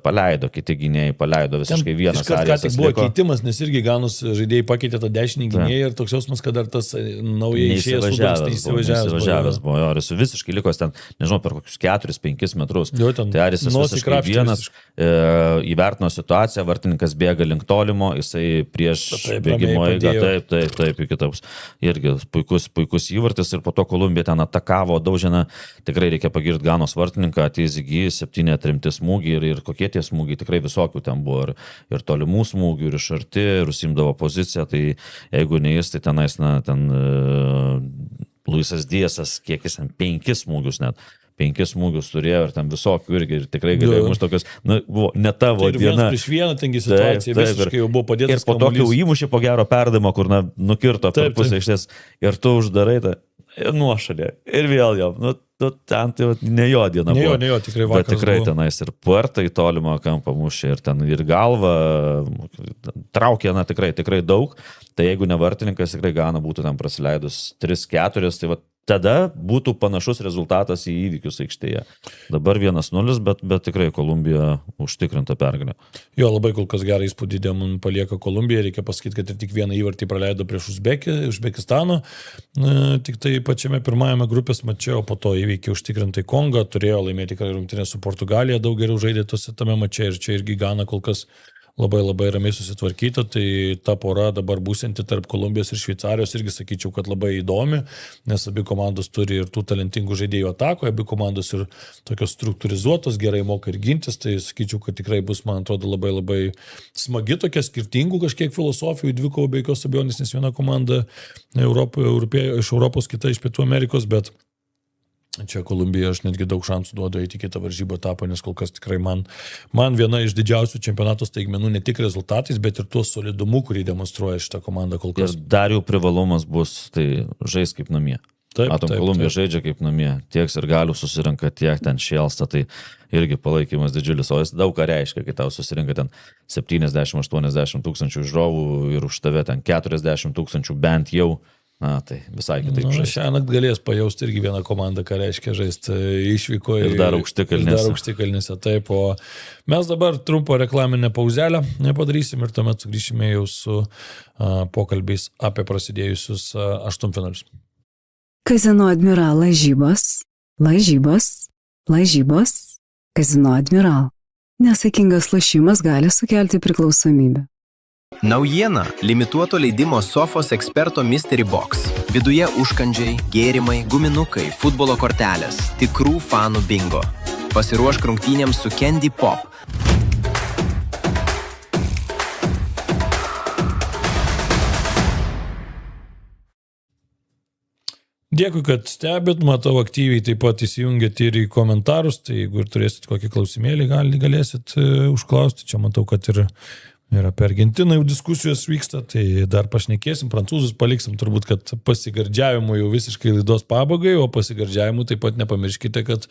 paleido, kiti gynėjai paleido visiškai vienas. Ką tik buvo keitimas, nes irgi Ganos žaidėjai pakeitė tą dešinį gynėją ir toks jausmas, kad dar tas naujai išėjęs įsivažiavęs buvo. Ir jis visiškai liko ten, nežinau, per kokius 4-5 metrus. Tai Arisas visiškai vienas įvertino situaciją, vartininkas bėga link tolimo, jisai prieš bėgimo eigą, taip, iki taps. Irgi puikus įvartis ir po to Kolumbija ten atakavo, daužina, tikrai reikia pagirti Ganos vartininką, Atizigi, 7 atremti smūgiai ir kokie tie smūgiai, tikrai visokių ten buvo ir tolimų smūgių, ir iš arti, ir užsimdavo poziciją, tai jeigu ne jis, tai tenais, Luisas Diasas, kiek jis ten 5 smūgius net. 5 smūgius turėjo ir ten visokių irgi ir tikrai galėjo mušti tokios, buvo ne tavo diena. Prieš vieną tengi situaciją visiškai jau buvo padėtas. Ir po tokio įmušė po gero perdavimo, kur nukirto per pusę aikštės ir tu uždarai tą nuošalę. Ir vėl jau, ten tai ne jo diena buvo. Ne jo, tikrai vakaras. Bet tikrai tenais ir puertą į tolimą kampą mušė ir ten ir galvą traukė, tikrai daug. Tai jeigu ne vartininkas, tikrai Gana būtų ten prasileidus 3-4, tai tada būtų panašus rezultatas į įvykius aikštėje. Dabar 1-0, bet tikrai Kolumbija užtikrinta pergalė. Jo, labai kol kas gerą įspūdį man palieka Kolumbija. Reikia pasakyti, kad ir tik vieną įvartį praleido prieš Uzbekistano. Tik tai pačiame pirmajame grupės mače, o po to įveikė užtikrintai Kongą. Turėjo laimėti tikrai rungtynės su Portugalija, daug geriau žaidė tame mače ir čia irgi Gana kol kas labai ramiai susitvarkyta, tai ta pora dabar būsinti tarp Kolumbijos ir Šveicarijos irgi sakyčiau, kad labai įdomi, nes abi komandos turi ir tų talentingų žaidėjų atakoje, abi komandos ir tokios struktūrizuotos, gerai moka ir gintis, tai sakyčiau, kad tikrai bus, man atrodo, labai smagi tokia skirtingų kažkiek filosofijų dvikovų be jokios abejonės, nes viena komanda iš Europos, kita iš Pietų Amerikos, bet čia Kolumbija aš netgi daug šansų duodu eiti kitą varžybą etapą, nes kol kas tikrai man viena iš didžiausių čempionato staigmenų ne tik rezultatais, bet ir tuo solidumu, kurį demonstruoja šitą komandą kol kas. Ir dar jų privalumas bus, tai žais kaip namie. Matom, Kolumbija žaidžia kaip namie, tiek ir galių susirinka, tiek ten šėlsta, tai irgi palaikymas didžiulis, o jis daug ką reiškia, kai tau susirinka ten 70-80 tūkstančių žiūrovų ir už tave ten 40 tūkstančių bent jau. Tai visai kitaip žaisti. Šią naktį galės pajausti irgi vieną komandą, ką reiškia žaisti išvyko ir dar aukštikalnėse. Taip, o mes dabar trumpą reklaminę pauzelę nepadarysim ir tuomet sugrįšime jau su pokalbiais apie prasidėjusius aštuntfinalius. Kazino Admiral lažybos. Kazino Admiral. Nesaikingas lošimas gali sukelti priklausomybę. Naujiena – limituoto leidimo Sofos eksperto Mystery Box. Viduje užkandžiai, gėrimai, guminukai, futbolo kortelės, tikrų fanų bingo. Pasiruošk rungtynėms su Candy Pop. Dėkui, kad stebit, matau aktyviai taip pat įsijungėt ir į komentarus, tai jeigu ir turėsit kokį klausimėlį, galėsit užklausti. Čia matau, kad ir Ir apie Argentiną jau diskusijos vyksta, tai dar pašnekėsim, prancūzus paliksim, turbūt, kad pasigardžiavimu jau visiškai laidos pabaigai, o pasigardžiavimu taip pat nepamirškite, kad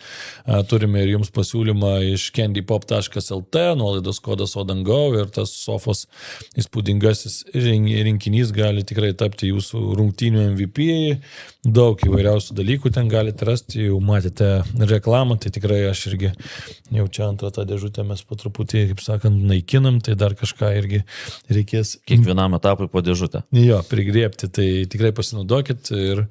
turime ir jums pasiūlymą iš candypop.lt, nuolaidos kodas ODANGO ir tas Sofos įspūdingasis rinkinys gali tikrai tapti jūsų rungtynių MVP, daug įvairiausių dalykų ten galite rasti, jau matėte reklamą, tai tikrai aš irgi jau čia antrą tą dėžutę mes po truputį, kaip sakant, naikinam, tai dar kažką irgi reikės. Kiekvienam etapui po dėžutę. Jo, prigriepti, tai tikrai pasinaudokit ir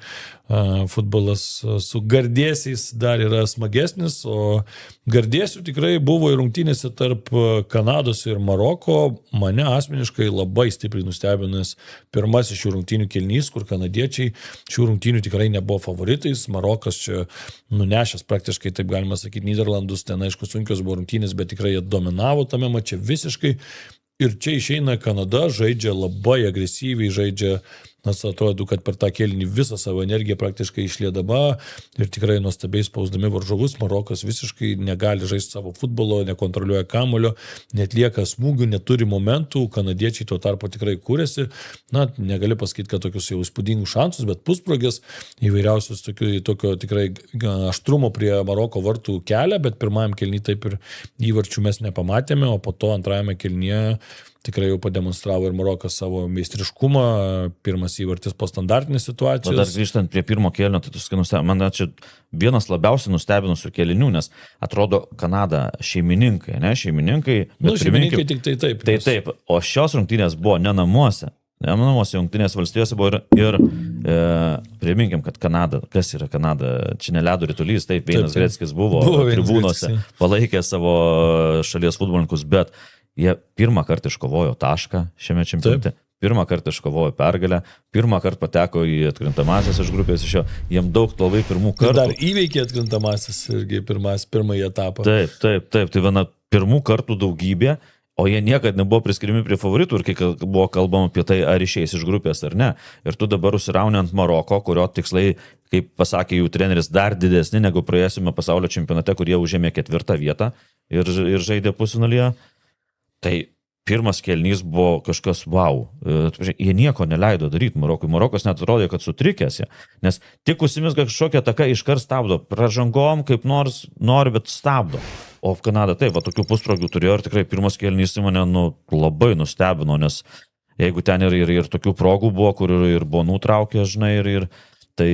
futbolas su gardėsiais dar yra smagesnis, o gardėsių tikrai buvo ir rungtynėse tarp Kanados ir Maroko, mane asmeniškai labai stipriai nustebinęs pirmasis šių rungtynių kėlinys, kur kanadiečiai šių rungtynių tikrai nebuvo favoritais, Marokas čia nunešęs praktiškai, taip galima sakyti, Nyderlandus, ten aišku sunkios buvo rungtynės, bet tikrai jie dominavo tame mače visiškai. Ir čia išeina Kanada, žaidžia labai agresyviai, žaidžia, nes atrodo, kad per tą kėlinį visą savo energiją praktiškai išliedama ir tikrai nuostabiai spausdami varžovus. Marokas visiškai negali žaisti savo futbolo, nekontroliuoja kamulio, netlieka smūgių, neturi momentų, kanadiečiai tuo tarpu tikrai kūrėsi. Na, negali pasakyti, kad tokius jau įspūdingus šansus, bet pusprogės įvairiausius tokio tikrai aštrumo prie Maroko vartų kelia, bet pirmajam kėlinį taip ir įvarčių mes nepamatėme, o po to antrajame kėlinyje tikrai jau pademonstravo ir Marokas savo meistriškumą, pirmas įvartis po standartinės situacijos. O dar grįžtant prie pirmo kėlinio, tai man čia vienas labiausiai nustebinusių kėlinių, nes atrodo Kanada šeimininkai, ne šeimininkai, bet šeimininkai tik tai taip. Tai taip, o šios rungtynės buvo ne namuose. Namuose Jungtinės valstijose buvo ir priminkim, kad Kanada, kas yra Kanada, čia ne ledo ritulys, taip, Vienas Greckis buvo tribūnose, palaikė savo šalies futbolininkus, bet jie pirmą kartą iškovojo tašką šiame čempionate, pirmą kartą iškovojo pergalę, pirmą kartą pateko į atkrintamasis iš grupės iš jo, jiem daug labai pirmų kartų. Ir dar įveikė atkrintamasis irgi pirmąjį etapą. Taip, tai viena pirmų kartų daugybė, o jie niekada nebuvo priskirimi prie favoritų ir kai buvo kalbama apie tai, ar išeis iš grupės ar ne. Ir tu dabar užsirauni ant Maroko, kurio tikslai, kaip pasakė jų treneris, dar didesni negu praėjusiame pasaulio čempionate, kur jie užėmė 4. vietą ir žaidė pusfinalyje. Tai pirmas kėlinys buvo kažkas wow. Jie nieko neleido daryti Marokui. Marokas net atrodė, kad sutrikęs jie. Nes tik užsimizga kažkokia taka iškart stabdo. Pražangom kaip nors nori, bet stabdo. O Kanada taip, tokių pusprogių turėjo ir tikrai pirmas kėlinys mane labai nustebino, nes jeigu ten ir tokių progų buvo, kur ir buvo nutraukę, žinai, ir tai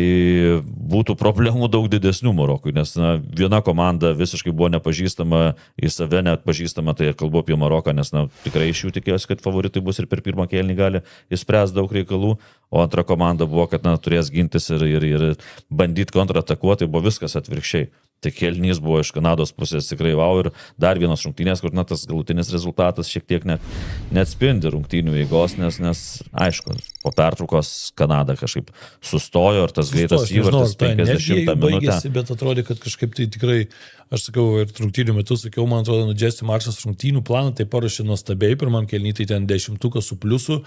būtų problemų daug didesnių Marokui, nes viena komanda visiškai buvo nepažįstama, į save net pažįstama, tai kalbu apie Maroką, nes tikrai iš jų tikėjosi, kad favoritai bus ir per pirmą kėlinį gali išspręsti daug reikalų, o antra komanda buvo, kad turės gintis ir bandyti kontratakuoti, buvo viskas atvirkščiai. Tai kėlinys buvo iš Kanados pusės tikrai wow ir dar vienas rungtynės, kur tas galutinis rezultatas šiek tiek neatspindi rungtynių eigos, nes aišku, po pertraukos Kanada kažkaip sustojo ir tas greitas įvartis 50 minutę. Baigėsi, bet atrodė, kad kažkaip tai tikrai, aš sakau, ir rungtynių metu sakiau, man atrodo, Jesse Marshas rungtynių planą tai paruošė nuostabiai, pirmam kėlinį tai ten 10 su pliusu,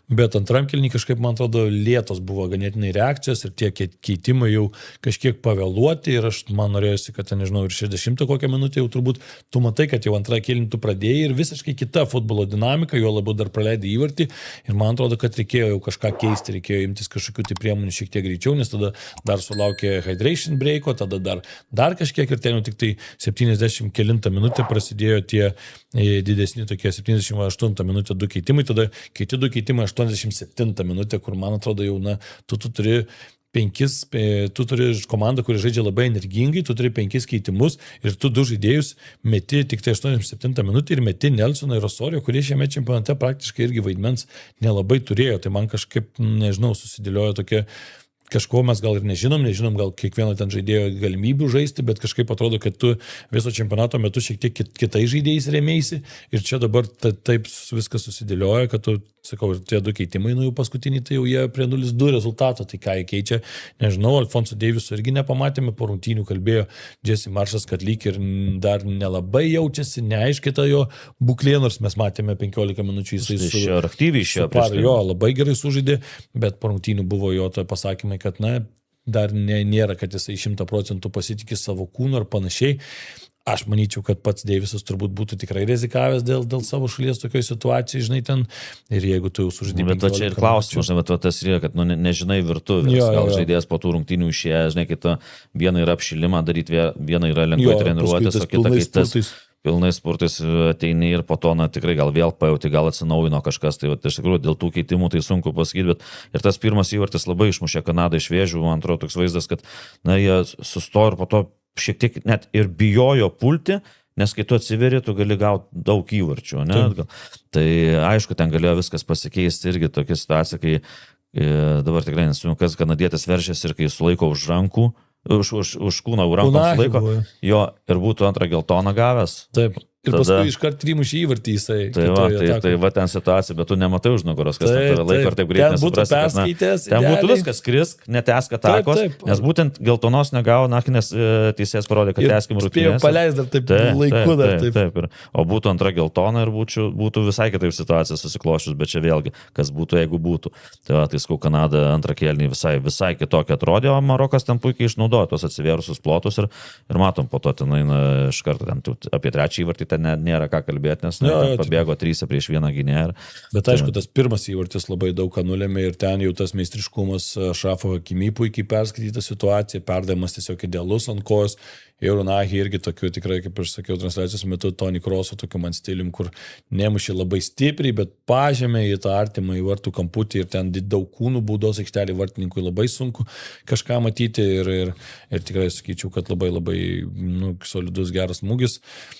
bet antram kėlinį kažkaip, man atrodo, lėtos buvo ganėtinai reakcijos ir tie keitimai jau kažkiek pavėluoti ir man norėjosi, kad ten, nežinau, ir 60 kokią minutę jau turbūt tu matai, kad jau antrą kėlinį tu pradėjai ir visiškai kita futbolo dinamika, jo labiau dar praleidai įvartį ir man atrodo, kad reikėjo jau kažką keisti, reikėjo imtis kažkokių tai priemonių šiek tiek greičiau, nes tada dar sulaukė hydration breako, tada dar kažkiek ir ten jau tik tai 70 kelintą minutę prasidėjo tie didesni tokie 78 minutę 2 keitimai, tada kiti 2 keitimai 87 minutę, kur man atrodo jau, tu turi tu turi komandą, kuri žaidžia labai energingai, tu turi 5 keitimus ir tu 2 žaidėjus meti tik tai 87 minutę ir meti Nelsoną ir Osorio, kurie šiame čempionate praktiškai irgi vaidmens nelabai turėjo. Tai man kažkaip, nežinau, susidėliojo tokia kažko mes gal ir nežinom, gal kiekvieno ten žaidėjo galimybių žaisti, bet kažkaip atrodo, kad tu viso čempionato metu šiek tiek kitais žaidėjais rėmėsi ir čia dabar taip viskas susidėlioja, kad tu, sakau, ir tie 2 keitimai, jau paskutiniai, tai jau jie prie 0-2 rezultato, tai ką jie keičia, nežinau, Alfonso Deiviso irgi nepamatėme, po rungtynių kalbėjo Jesse Marshas, kad lyg ir dar nelabai jaučiasi, neaiškiai ta jo būklė, nors mes matėme 15 minučių jisai aktyviai jo, labai gerai sužaidė, bet po rungtynių buvo jo to pasakymai, kad dar nėra, kad jisai 100% pasitikė savo kūnu ar panašiai. aš manyčiau, kad pats Deivisas turbūt būtų tikrai rizikavęs dėl savo šalies tokioje situacijoje, žinai, ten. Ir jeigu tu jau sužaidai... Bet to čia ir klausimas, žinai, bet tas yra, kad nežinai virtuvės, gal žaidėjas po tų rungtynių išėję, žinai, kai tu viena yra apšilimą daryti, viena yra lengvai treniruotis, o kita, kai tas pilnai spurtais ateini ir po to, tikrai gal vėl pajauti, gal atsinaujino kažkas, tai iš tikrųjų dėl tų keitimų tai sunku pasakyti, bet ir tas pirmas įvartis labai išmušė Kanadą iš vėžių, man atrodo toks vaizdas, kad, jie sustojo ir po to šiek tiek net ir bijojo pulti, nes kai tu atsiveri, tu gali gauti daug įvarčių, ne? Tai aišku, ten galėjo viskas pasikeisti, irgi tokia situacija, kai dabar tikrai nesu, kas kanadietis veržiasi ir kai sulaiko už rankų, už kūną rankų sulaiko, jo ir būtų antrą geltoną gavęs. Taip. Ir paskui iškart trimušį įvartį jisai. Tai va ten situacija, bet tu nematai už nugaros, kas ten tave laiko ir taip greit nesuprasi. Ten būtų viskas, krisk, netesk atakos, nes būtent geltonos negavo, nes teisėjas parodė, kad teskim rungtynes. Spėjau paleis dar taip laiku dar taip. O būtų antra geltona ir būtų visai kitaip situacija susiklošius, bet čia vėlgi, kas būtų, jeigu būtų. Tai skau, Kanada antrą kėlinį visai kitokia atrodė, o Marokas ten puikiai išnaudojo tos atsivėrusius plotus ir matom po to ten iš karto apie trečią įvartį ten nėra ką kalbėti, nes pabėgo 3 prieš 1 gynėją. Bet aišku, tas pirmas įvartis labai daug ką nulėmė ir ten jau tas meistriškumas Šafo Hakimi puikiai perskaityta situacija, perdavimas tiesiog idealus ant kojos. Ir Unahi irgi tokiu tikrai, kaip aš sakiau, transliacijos metu Toni Kroso tokiu man stilium, kur nemušė labai stipriai, bet pažemė į tą artimą į vartų kamputį ir ten daug kūnų baudos aikštelį vartininkui labai sunku kažką matyti ir tikrai sakyčiau, kad labai solidus geras smūgis.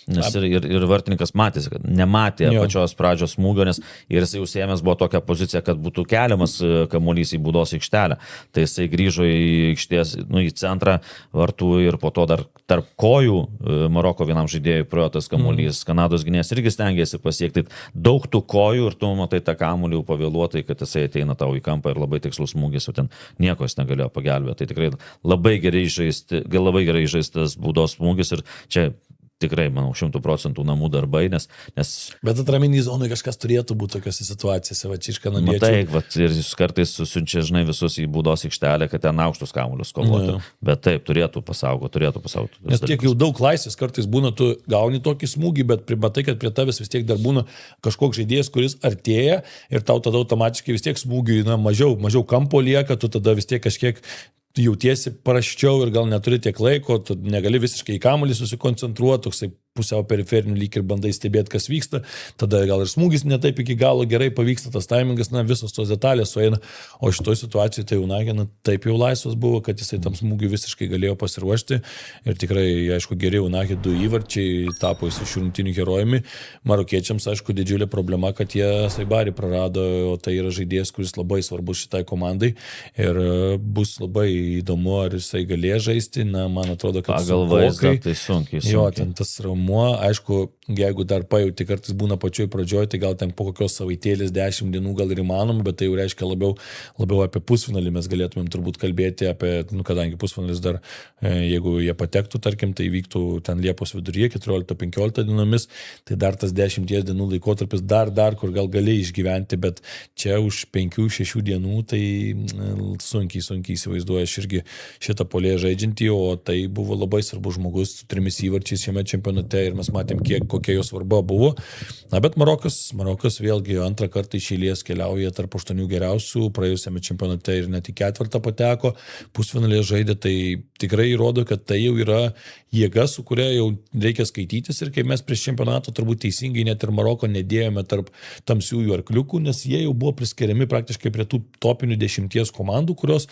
Nes ir vartininkas matėsi, kad nematė pačios pradžios smūgio, nes ir jisai užsiėmęs buvo tokią poziciją, kad būtų keliamas kamuolys į baudos aikštelę. Tai jisai grįžo į aikštės, į centrą vartų ir po to dar tarp kojų Maroko vienam žaidėjui praėjo tas kamuolys. Kanados gynėjas irgi stengiasi pasiekti daug tų kojų ir tu matai tą kamuolį pavėluotai, kad jisai ateina tau į kampą ir labai tikslus smūgis, o ten nieko jis negalėjo pagelbėti. Tai tikrai labai gerai žaistas baudos smūgis ir čia tikrai, manau, 100% namų darbai, nes... Bet atraminį zonai kažkas turėtų būti tokiose situacijose, va čia iš kanadiečių. Taip, ir jis kartais susiunčia, žinai, visus į baudos aikštelę, kad ten aukštus kamuolius kovotų. Bet taip, turėtų pasaugoti. Nes tiek jau daug laisvės, kartais būna, tu gauni tokį smūgį, bet primatai, kad prie tavęs vis tiek dar būna kažkoks žaidėjas, kuris artėja ir tau tada automatiškai vis tiek smūgiui, mažiau kampo lieka, tu tada vis tiek kažkiek jautiesi prasčiau ir gal neturi tiek laiko, tu negali visiškai į kamuolį susikoncentruoti, toksai pusiau periferinių lyg ir bandai stebėti, kas vyksta, tada gal ir smūgis netaip iki galo gerai pavyksta, tas taimingas, visos tos detalės sueina, o šitoje situacijoje tai Unagė taip jau laisvas buvo, kad jisai tam smūgiui visiškai galėjo pasiruošti ir tikrai, aišku, geri Unagė 2 įvarčiai tapo jis iš rungtynių herojumi. Marokiečiams, aišku, didžiulė problema, kad jie Saibarį prarado, o tai yra žaidėjas, kuris labai svarbus šitai komandai ir bus labai įdomu, ar jisai galės žaisti, man atrodo, kad pagal vaizdą tai sunkiai. Jo, ten tas raumuo, aišku, jeigu dar pajauti kartais būna pačioj pradžioj, tai gal ten po kokios savaitėlės 10 dienų gal ir įmanoma, bet tai jau reiškia labiau apie pusfinalį mes galėtumėm turbūt kalbėti apie, kadangi pusfinalis dar, jeigu jie patektų, tarkim, tai vyktų ten Liepos viduryje, 14-15 dienomis, tai dar tas 10 dienų laikotarpis dar, kur gal gali išgyventi, bet čia už 5-6 dienų, tai sunkiai įsivaizduoju aš irgi šitą polėje žaidžiantį, o tai buvo labai svarbus žmogus su 3 įvarčiais šiame čempionate ir mes matėm, kokia jo svarba buvo. Bet Marokas vėlgi antrą kartą iš eilės keliauja tarp 8 geriausių, praėjusiame čempionate ir net į 4 pateko, pusfinalėje žaidė, tai tikrai įrodo, kad tai jau yra jėga, su kuria jau reikia skaitytis ir kai mes prieš čempionatą turbūt teisingai net ir Maroko nedėjome tarp tamsiųjų arkliukų, nes jie jau buvo priskiriami praktiškai prie tų topinių 10 komandų, kurios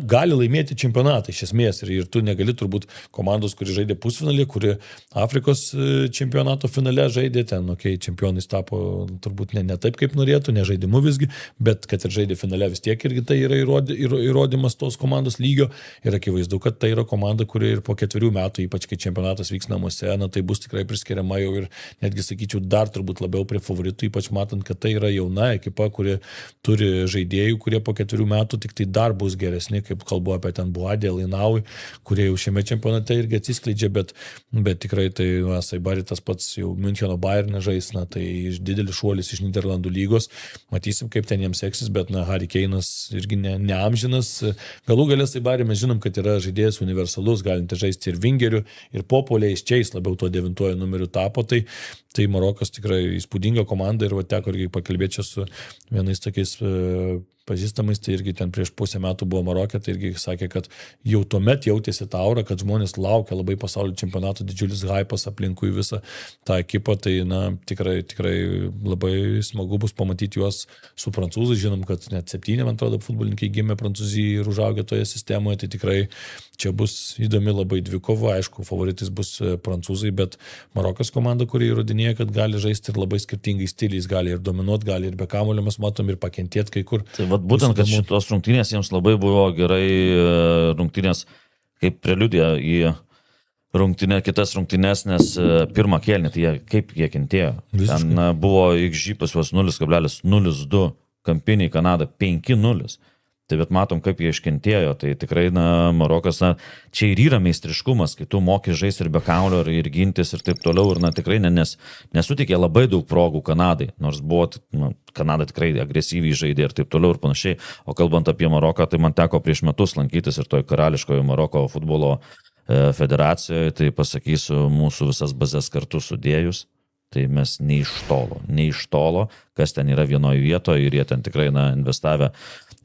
gali laimėti čempionatą iš esmės ir tu negali turbūt komandos, kuri žaidė pusfinalį, kuri Afrikos čempionato finale žaidė, ten, čempionais tapo turbūt ne taip, kaip norėtų, ne žaidimu visgi, bet kad ir žaidė finale vis tiek irgi tai yra įrodymas tos komandos lygio ir akivaizdu, kad tai yra komanda, kuri ir po 4 metų, ypač kai čempionatas vyks namuose, tai bus tikrai priskiriama jau ir netgi sakyčiau dar turbūt labiau prie favoritų, ypač matant, kad tai yra jauna ekipa, kuri turi žaidėjų, kurie po 4 metų tik tai dar bus geresni, kaip kalbu apie ten Buadė, Lainaui, kurie jau šiame čempionate irgi atsiskleidžia, bet tikrai tai Saibari tas pats jau Müncheno Bayern žais, tai didelis šuolis iš Niderlandų lygos, matysim, kaip ten jiems seksis, bet Harry Kane'as irgi neamžinas, galų galės Saibari mes žinom, kad yra žaidėjas universalus, galinti žaisti ir vingerių, ir populiais čia jis labiau tuo 9 numeriu tapo, tai Marokas tikrai įspūdinga komanda ir teko irgi pakalbėti čia su vienais tokiais pažįstamais, tai irgi ten prieš pusę metų buvo Marokė, tai irgi sakė, kad jau tuomet jautėsi tą aurą, kad žmonės laukia labai pasaulio čempionato, didžiulis hypas aplinkui visą tą ekipą, tai tikrai labai smagu bus pamatyti juos su prancūzai, žinom, kad net 7, man atrodo, futbolininkai gimė Prancūzijoje ir užaugę toje sistemoje, tai tikrai čia bus įdomi labai dvikova, aišku, favoritais bus prancūzai, bet Marokas komanda, kuri įrodinėja, kad gali žaisti ir labai skirtingais stiliais, gali ir dominuoti, gali ir be kamuolio, mes matom ir pakentėti kai kur. Tai būtent, kad šitos rungtynės jiems labai buvo gerai rungtynės, kaip preliudija į kitas rungtynės, nes pirmą kėlinį, tai kaip jie kentėjo. Visiškai. Ten buvo XG pas juos 0,02, kampiniai Kanada 5-0. Tai bet matom, kaip jie iškentėjo, tai tikrai Marokas, čia ir yra meistriškumas, kai tu moki žaisti ir be kaulio, ir gintis ir taip toliau, ir tikrai nesutikė labai daug progų Kanadai, nors buvo, Kanada tikrai agresyviai žaidė ir taip toliau ir panašiai, o kalbant apie Maroką, tai man teko prieš metus lankytis ir toj karališkoje Maroko futbolo federacijoje, tai pasakysiu, mūsų visas bazės kartu sudėjus, tai mes ne iš tolo, kas ten yra vienoje vietoje ir jie ten tikrai investavę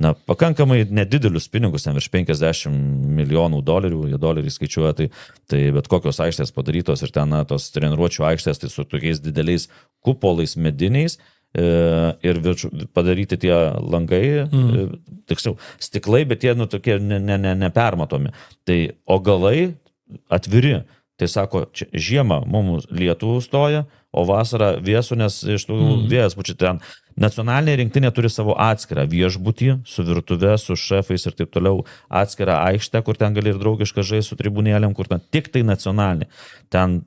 pakankamai nedidelius pinigus, ten virš 50 milijonų dolerių, jie doleriai skaičiuoja, tai bet kokios aikštės padarytos ir ten tos treniruočių aikštės, tai su tokiais dideliais kupolais mediniais ir padaryti tie langai, tiksliau, stiklai, bet jie tokie nepermatomi. Tai augalai atviri, tai sako, žiemą mums lietų stoja, o vasarą vėsų, nes iš tų vėjas pučia ten. Nacionalinė rinktinė turi savo atskirą viešbutį su virtuve, su šefais ir taip toliau, atskirą aikštę, kur ten gali ir draugišką žaisti su tribunėlėm, kur ten tik tai nacionalinė. Ten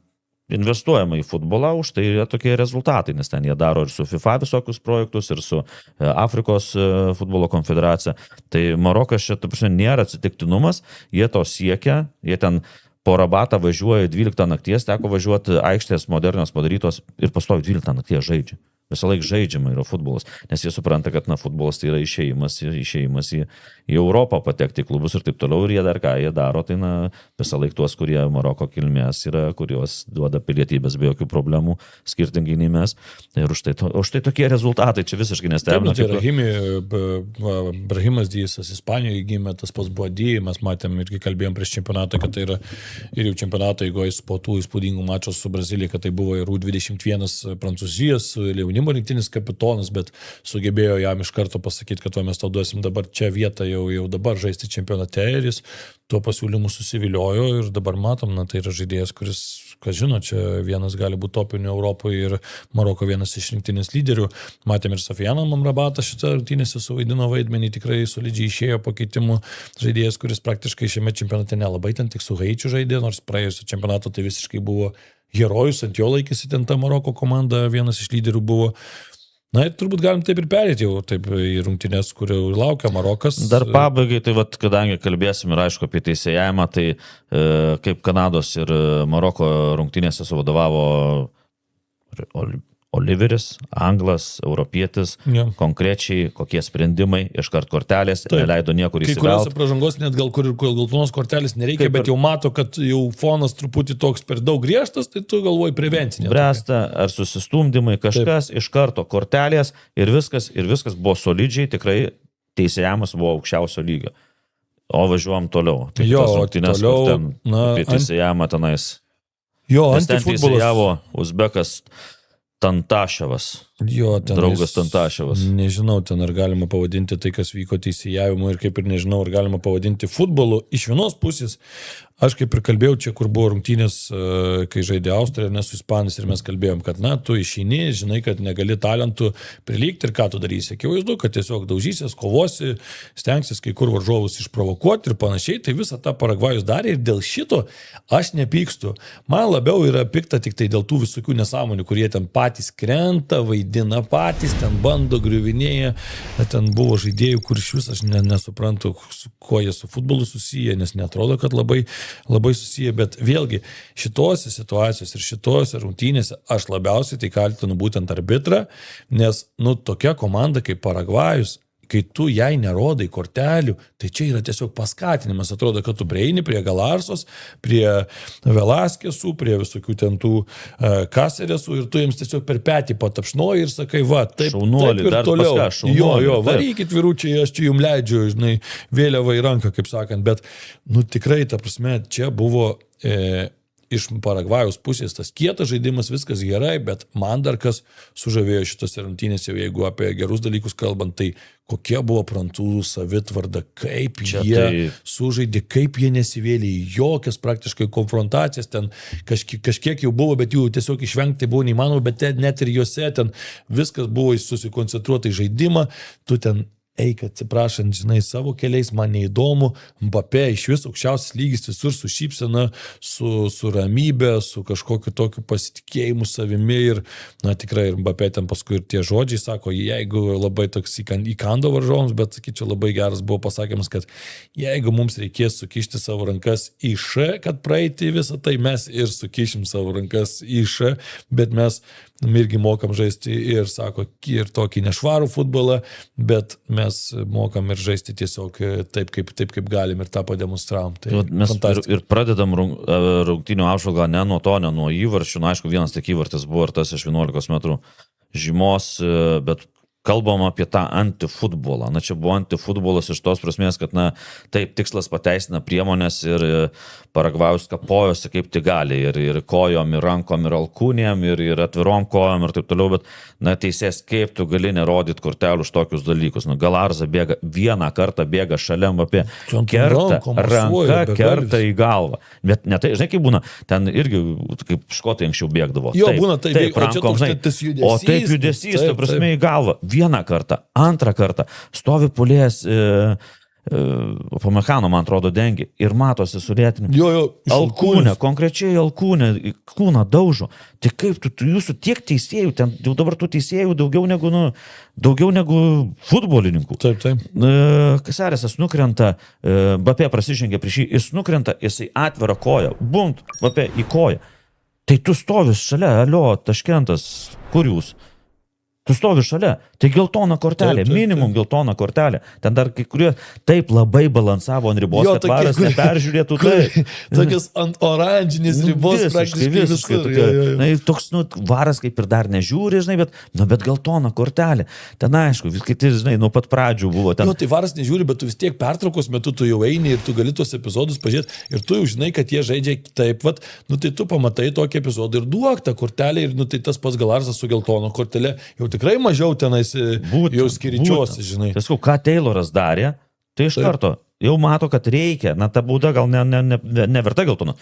investuojama į futbolą, už tai yra tokie rezultatai, nes ten jie daro ir su FIFA visokius projektus, ir su Afrikos futbolo konfederacija. Tai Marokas čia, nėra atsitiktinumas, jie to siekia, jie ten po Rabatą važiuoja 12 nakties, teko važiuoti aikštės modernios padarytos ir pastovi 12 nakties žaidžia. Visą laiką žaidžiama yra futbolas, nes jie supranta, kad futbolas tai yra išėjimas į Europą patekti į klubus ir taip toliau, ir jie dar ką jie daro, tai visą laiką tuos, kurie Maroko kilmės yra, kurios duoda pilietybės be jokių problemų, skirtingai nei mes. Ir už tai tokie rezultatai čia visiškai nestebina. Tai Brahimas Dysas Ispanijoje gimė, tas pats Bodį, mes matėm irgi kalbėjom prieš čempionatą, kad tai yra ir jau čempionato eigoje po tų įspūdingų mačų su Brazilija, kad tai buvo ir U21 Prancūzijos jaunimo rinktinis kapitonas, bet sugebėjo jam iš karto pasakyti, kad mes tau duosim dabar čia vietą jau dabar žaisti čempionate, ir jis tuo pasiūlymu susiviliojo ir dabar matom, tai yra žaidėjas, kuris, kas žino, čia vienas gali būti topinių Europoje ir Maroko vienas iš rinktinės lyderių. Matėm ir Sofianą Amrabatą šitą rungtynėse suvaidino vaidmenį, tikrai solidžiai išėjo pakeitimų žaidėjas, kuris praktiškai šiame čempionate nelabai ten tik su Haičiu žaidė, nors praėjusio čempionato tai visiškai buvo herojus, ant jo laikėsi ten ta Maroko komanda, vienas iš lyderių buvo. Ir turbūt galim taip ir perėti jau taip į rungtynės, kurių laukia Marokas. Dar pabaigai, tai kadangi kalbėsim ir aišku apie teisėjavimą, tai kaip Kanados ir Maroko rungtynėse suvadovavo Oliveris, anglas, europietis, konkrečiai kokie sprendimai, iškart kortelės, neleido niekur įsivelti. Kai kuriuose pražangos net gal geltonos kortelės nereikia, bet jau mato, kad jau fonas truputį toks per daug griežtas, tai tu galvoji prevencinė. Bręsta ar susistumdymai, kažkas, iš karto kortelės ir viskas buvo solidžiai, tikrai teisėjavimas buvo aukščiausio lygio. O važiuojam toliau. Toliau, apie teisėjavimą tenais. Nes ten teisėjavo Uzbekas Tantaševas. Draugas Tantaševas. Nežinau, ten ar galima pavadinti tai, kas vyko teisėjavimu, ir kaip ir nežinau, ar galima pavadinti futbolu. Iš vienos pusės, aš kaip ir kalbėjau čia, kur buvo rungtynės, kai žaidė Austrija, ne su Ispanis, ir mes kalbėjom, kad tu išeini, žinai, kad negali talentų prilygti ir ką tu darysi. Akivaizdu, kad tiesiog daužysies, kovosi, stengsis kai kur varžovus išprovokuoti ir panašiai. Tai visą tą Paragvajus darė ir dėl šito aš nepykstu. Man labiau yra pikta tik tai dėl tų visokių nesąmonių, kurie ten patys krenta, vaidina patys, ten bando, griuvinėja. Ten buvo žaidėjų, kur iš vis aš nesuprantu, su kuo jie su futbolu susiję, nes netrodo, kad labai labai susiję, bet vėlgi šitose situacijose ir šitose rungtynėse aš labiausiai tai kaltinu būtent arbitrą, nes, tokia komanda kaip Paragvajus, kai tu jai nerodai kortelių, tai čia yra tiesiog paskatinimas. Atrodo, kad tu prieini prie Galarsos, prie Velaskesų, prie visokių ten tų Kaseresų ir tu jiems tiesiog per petį patapšnoji ir sakai, va, taip, šaunuolį, taip ir dar toliau. Šaunuolį, Varykit vyručiai, aš čia jums leidžiu, vėliavą į ranką, kaip sakant, bet, tikrai, ta prasme, čia buvo iš Paragvajaus pusės tas kietas žaidimas, viskas gerai, bet man dar kas sužavėjo šitose rungtynėse, jeigu apie gerus dalykus kalbant, tai kokia buvo prancūzų savitvarda, kaip čia jie sužaidė, kaip jie nesivėlė į jokias praktiškai konfrontacijas, ten kažkiek jau buvo, bet jų tiesiog išvengti buvo neįmanoma, bet net ir juose ten viskas buvo susikoncentruota į žaidimą, tu ten eik, atsiprašant, savo keliais, man neįdomu, Mbappé iš vis aukščiausias lygis visur su šypsena, su ramybė, su kažkokiu tokiu pasitikėjimu savimi ir, tikrai, ir Mbappé ten paskui ir tie žodžiai sako, jeigu labai toks įkando varžovams, bet sakyčiau, labai geras buvo pasakymas, kad jeigu mums reikės sukišti savo rankas į Š, kad praeiti visą tai, mes ir sukišim savo rankas į Š, bet mes irgi mokam žaisti ir, sako, ir tokį nešvarų futbolą, bet mes mokam ir žaisti tiesiog taip, kaip galim ir tą pademonstravom. Tai mes ir pradedam rungtynių apžvalgą ne nuo to, ne nuo įvarčių. Aišku, vienas tik įvartis buvo ir tas iš 11 metrų žymos, bet kalbam apie tą antifutbolą. Čia buvo antifutbolas iš tos prasmės, kad, taip, tikslas pateisina priemonės ir Paragvajus kapojosi kaip tik gali. Ir kojom, ir rankom, ir alkūnėm, ir atvirom kojom, ir taip toliau, bet, teisės, kaip tu gali nerodyti kortelių už tokius dalykus. Galarza bėga, vieną kartą bėga šalia Mbappé, kerta į galvą. Bet ne tai, žinai, kaip būna, ten irgi, kaip škotai anksčiau bėgdavo. Jo, būna taip, rankom, žinai, o taip judesys, ta prasme, į galvą. Vieną kartą, antrą kartą stovi pulės Pamekano, man atrodo, dengi ir matosi sulėtinį. Alkūnę, konkrečiai alkūnę, kūną daužo. Tai kaip jūsų tiek teisėjų, ten jau dabar tų teisėjų daugiau negu futbolininkų. Taip. Kaseresas nukrenta, Mbappé prasižengia prieš jį, jis nukrenta, jisai atvira koją, bumt, Mbappé į koją. Tai tu stovis šalia, alio, Taškentas, kur jūs? Tu stovi šalia, tai geltona kortelė, minimum geltona kortelė. Ten dar kai kurie taip labai balansavo ant ribos, kad varas neperžiūrėtų. Tokias ant oranžinės ribos praktiškai visur. Toks varas kaip ir dar nežiūri, žinai, bet geltona kortelė. Ten aišku, kiti, žinai, nuo pat pradžių buvo ten. Tai varas nežiūri, bet tu vis tiek pertraukos metu tu jau eini ir tu gali tuos epizodus pažiūrėti ir tu jau žinai, kad jie žaidžia taip, tai tu pamatai tokį epizodą ir duok tą kortelę ir tai tas pats Galarsas su geltona kortelė jau tikrai mažiau tenais jau skiričiuosi, žinai. Tiesiog, ką Tayloras darė, tai iš karto jau mato, kad reikia, ta būda gal neverta geltona.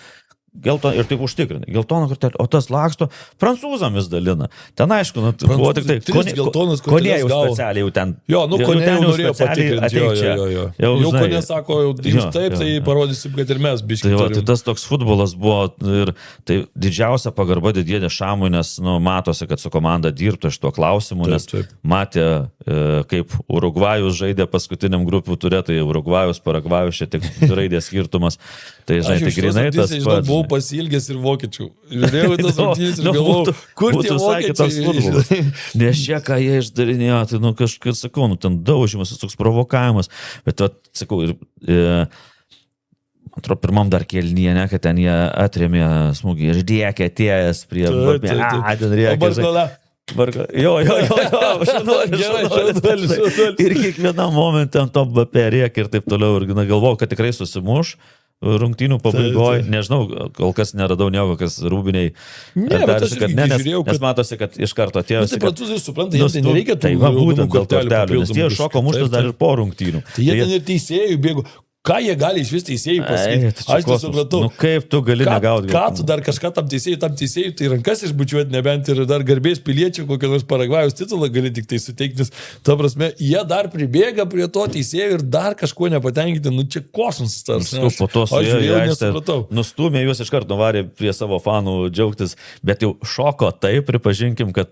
Ir taip užtikrinai. Geltoną kortelę, o tas laksto, prancūzam vis dalina. Ten aišku, buvo tik tai, Konė jau specialiai jau ten. Konė jau norėjo patikrinti. Jau Konė sako, jūs taip, tai parodysim, kad ir mes biškai. Tai tas toks futbolas buvo ir tai didžiausia pagarba Didierė Šamui, nes matosi, kad su komanda dirbtų iš tuo klausimu, nes matė, kaip Urugvajus žaidė paskutiniam grupių turė, tai Urugvajus, Paragvajus, čia tik raidės skirtumas. Tai žinai, tai grinai tas pats. Buvau pasilgęs ir vokiečių. Žiūrėjau tas rungtynės ir galvojau, kur tie vokiečiai. Nes čia, ką jie išdarinėjo, tai kažkaip, sakau, ten daužimas, toks provokavimas. Bet, sakau, atrodo, pirmam dar kėlinyje, kad ten jie atrėmė smūgį ir dėkė atėjęs prie ten rėkė. Jo, ir kiekvienam momentą ant to Mbappé rėkė ir taip toliau. Ir galvojau, kad tikrai susimuš. Rungtynių pabaigoje, nežinau, kol kas neradau nieko, kas rūbiniai. Nes matosi, kad iš karto atėjo. Tai prancūzai supranta, jiems nereikia tų būtent dėl kortelių, nes jie šoko muštas dar ir po rungtynių. Tai jie ten ir teisėjų bėgo. Ką jie gali iš vis teisėjų pasakyti? Aš tai supratau. Kaip tu gali negauti? Ką tu dar kažką tam teisėjų, tai rankas išbučiuoti nebent ir dar garbės piliečių, kokią nors Paragvajus titulą gali tik tai suteikti. Ta prasme, jie dar pribėga prie to teisėjų ir dar kažko nepatenkinti. Čia kosmosas tas. Po to su jie nustūmė juos iš karto nuvarė prie savo fanų džiaugtis, bet jau šoko taip, pripažinkim, kad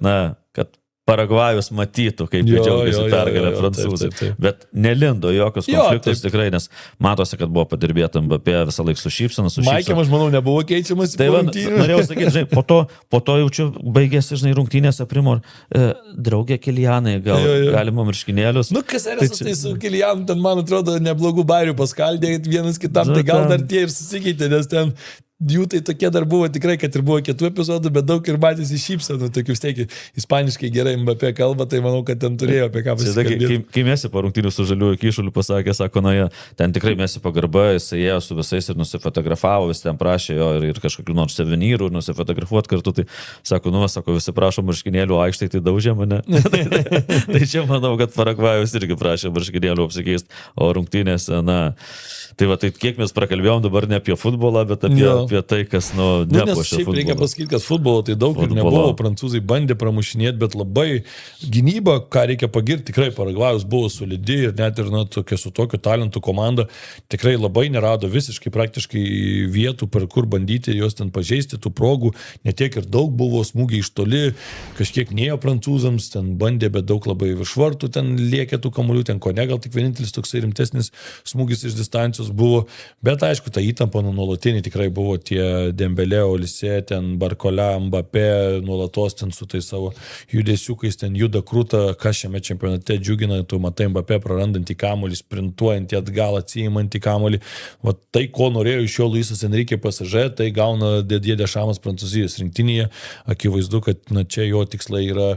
Paragvajus matytų, kaip džiaugiasi pergalę prancūzai. Bet nelindo jokios konfliktus tikrai, nes matosi, kad buvo padirbėta Mbappé visą laiką su šypsena. Maikėm, aš manau, nebuvo keičiamas. Tai norėjau sakyti, žinai, po to jaučiu, baigėsi, žinai, rungtynėse Primor. Draugė Kilianai, galima marškinėlius. Nu, kas yra tai su Kilianu, ten, man atrodo, neblogų bairių paskaldė vienas kitam, tai gal dar tie ir susikeitė, nes ten jų tai tokie dar buvo tikrai, kad ir buvo 4 epizodų, bet daug ir matėsi šypsenų, tokių steikį, ispaniškai gerai Mbappé kalba, tai manau, kad ten turėjo apie ką pasikalbėti. Kai Messi po rungtynių su žaliųjų kyšuliu pasakė, sako, na, ten tikrai Messi pagarba, jis ėjo su visais ir nusifotografavo, vis ten prašė jo ir kažkokių nors suvenyrų nusifotografuoti kartu, tai sako, visi prašo marškinėlių aikštai, tai daužė mane. Tai čia manau, kad Paragvajus irgi prašė marškinėlių apsikeisti, o rungtynėse, na, tai va, tai kiek mes prakalbėjom dabar ne apie futbolą, bet apie tai, kas, nepuošia futbolą. Reikia pasakyti, kad futbolo tai daug ir nebuvo, prancūzai bandė pramušinėti, bet labai gynyba, ką reikia pagirti, tikrai Paragvajus buvo solidi ir net ir tokia su tokiu talentu komanda tikrai labai nerado visiškai praktiškai vietų, per kur bandyti juos ten pažeisti, tų progų, netiek ir daug buvo, smūgiai iš toli, kažkiek nėjo prancūzams, ten bandė, bet daug labai virš vartų, ten liekė tų kamuolių, ten ko ne, gal tik vienintelis toksai rimtesnis smūgis iš distancijos buvo, bet aišku, ta įtampa nuolatinė tikrai buvo tie Dembelė, Olise, ten Barkola, Mbappé, nuolatos ten su tai savo judesiukais, ten juda krūta, kas šiame čempionate džiugina, tu matai Mbappé prarandantį kamuolį, sprintuojantį atgal, atsijimantį kamuolį, va tai, ko norėjo iš jo Luisas Enrique PSG, tai gauna Didier Deschamps Prancūzijos rinktinėje, akivaizdu, kad čia jo tikslai yra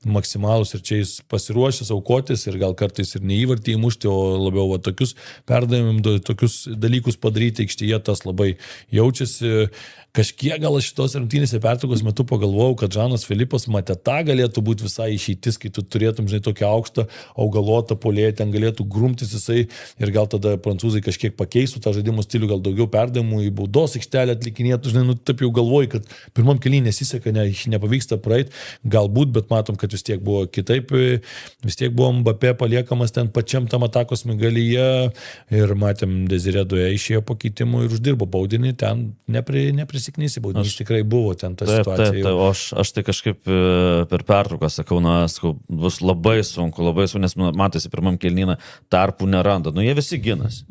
maksimalus ir čia jis pasiruošęs aukotis ir gal kartais ir neįvartį įmušti, o labiau va tokius perdavimim, tokius dalykus padaryti aikštėje, tas labai jaučiasi. Kažkiek gal šitos rungtynėse pertraukos metu pagalvojau, kad Žanas Filipas Mateta galėtų būti visai išeitis, kai tu turėtum, žinai, tokią aukštą augalotą puolėją, ten galėtų grumtis jisai ir gal tada prancūzai kažkiek pakeistų tą žaidimo stilių, gal daugiau perdavimų į baudos aikštelę atlikinėtų, žinai, taip jau galvoju, kad pirmam kėly nesiseka, nepavyksta praeit, galbūt, bet matom, kad vis tiek buvo kitaip, vis tiek buvo Mbappé paliekamas ten pačiam tam atakos migalyje ir matėm Desiré Doué išėjo po keitimų ir uždirbo baudinį, ten neprisiknysi baudinys, tikrai buvo ten ta situacija. Taip, aš tai kažkaip per pertrauką sakau, bus labai sunku, nes matėsi pirmam kėlinyje tarpų neranda. Jie visi ginasi.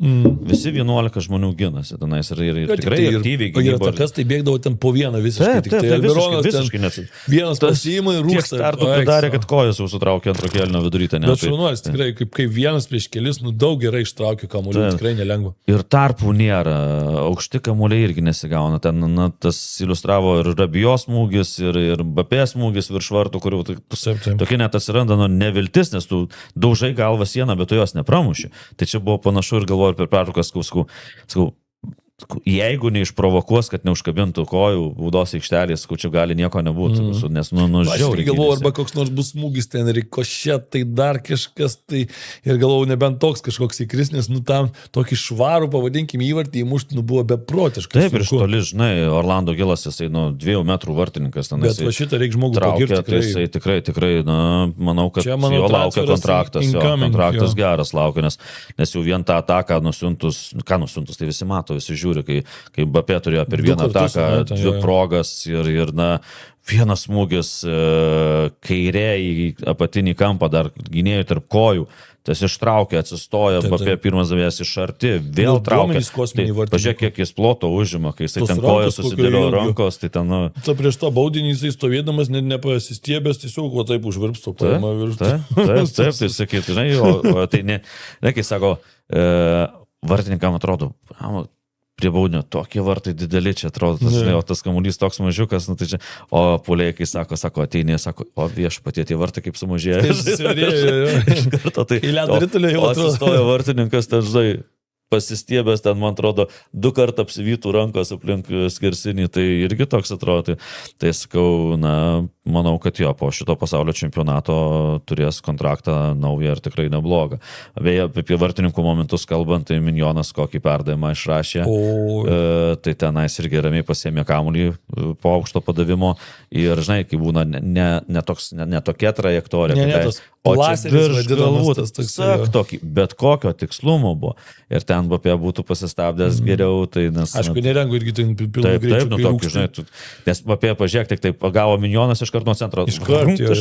Visi 11 žmonių ginasi tenais ir tikrai aktyviai gynyboje. Ir takas tai bėgdavo ten po vieną visiškai. Taip, visiškai neatsitiktų. Vienas pasiima ir rūksta. Tiek startų padarė, kad kojas jau sutraukė antro kėlinio vidurytę. Bet šaunuolis tikrai, kaip vienas prieš kelis, daug gerai ištraukė kamuolių, tikrai nelengva. Ir tarpų nėra, aukšti kamuoliai irgi nesigauna. Ten tas iliustravo ir Rabijos smūgis, ir Mbappé smūgis virš vartų, kurių tokie net atsiranda neviltis, nes tu daužai galvą sieną, bet tu jos nepramuši. Tai čia buvo panašu ir galvoju per pertrauką, sakau, jeigu neišprovokuos, kad neužkabintų kojų baudos aikštelės, čia gali nieko nebūti, nes žiauriai. Aš galvoju, arba koks nors bus smūgis ten rikošet, tai dar kažkas, tai ir galvoju, nebent toks kažkoks įkrisnis, tam tokį švarų, pavadinkim, įvartį įmušti, buvo beprotiškai. Taip, ir iš toli, žinai, Orlando Gilas, jisai 2 metrų vartininkas. Bet va šitą reikia žmogų pagirti. Tai jisai tikrai, manau, kad jo laukia kontraktas, kontraktas geras laukia, nes jau vien tą ataką nusiuntus, tai visi mato, visi žiūri, kai Mbappé turėjo per vieną ataką 2 progas ir vienas smūgis kairė į apatinį kampą, dar gynėjų tarp kojų, tas ištraukė, atsistoja, Mbappé pirmas davės iš arti, vėl traukė. Pažiūrėk, kiek jis ploto užima, kai jisai ten kojas susidėlio rankos, tai ten... Ta prieš tą baudinį jisai stovėdamas, net nepasistiebęs, tiesiog va taip užvirpsto. Taip, tai sakyti, žinai, o tai ne, kai sako, vartininkam atrodo, prie baudinio tokie vartai dideli, čia atrodo, tas kamuolys toks mažiukas, tai čia, o puoliai, kai sako, ateini, sako, o viešpatie, tie vartai kaip sumažėjo. Iš karto tai... O atsistojo vartininkas, tai žinai, pasistiebęs ten, man atrodo, 2 kartą apsivytų rankos aplink skersinį, tai irgi toks atrodo. Tai sakau, manau, kad jo, po šito pasaulio čempionato turės kontraktą naują ir tikrai neblogą. Beje, apie vartininkų momentus kalbant, tai Minjonas kokį perdavimą išrašė. Tai tenais irgi ramiai pasiėmė kamuolį po aukšto padavimo ir, žinai, kai būna ne tokia trajektorija, o čia virš galbūt, bet kokio tikslumo buvo. Ir ten Mbappé būtų pasistabdęs geriau, tai nes... Aišku, nerengų irgi ten pilną greičių. Taip, žinai, nes Mbappé pažiūrėk, tik taip pagavo Minjonas iš karto nuo centro. Iš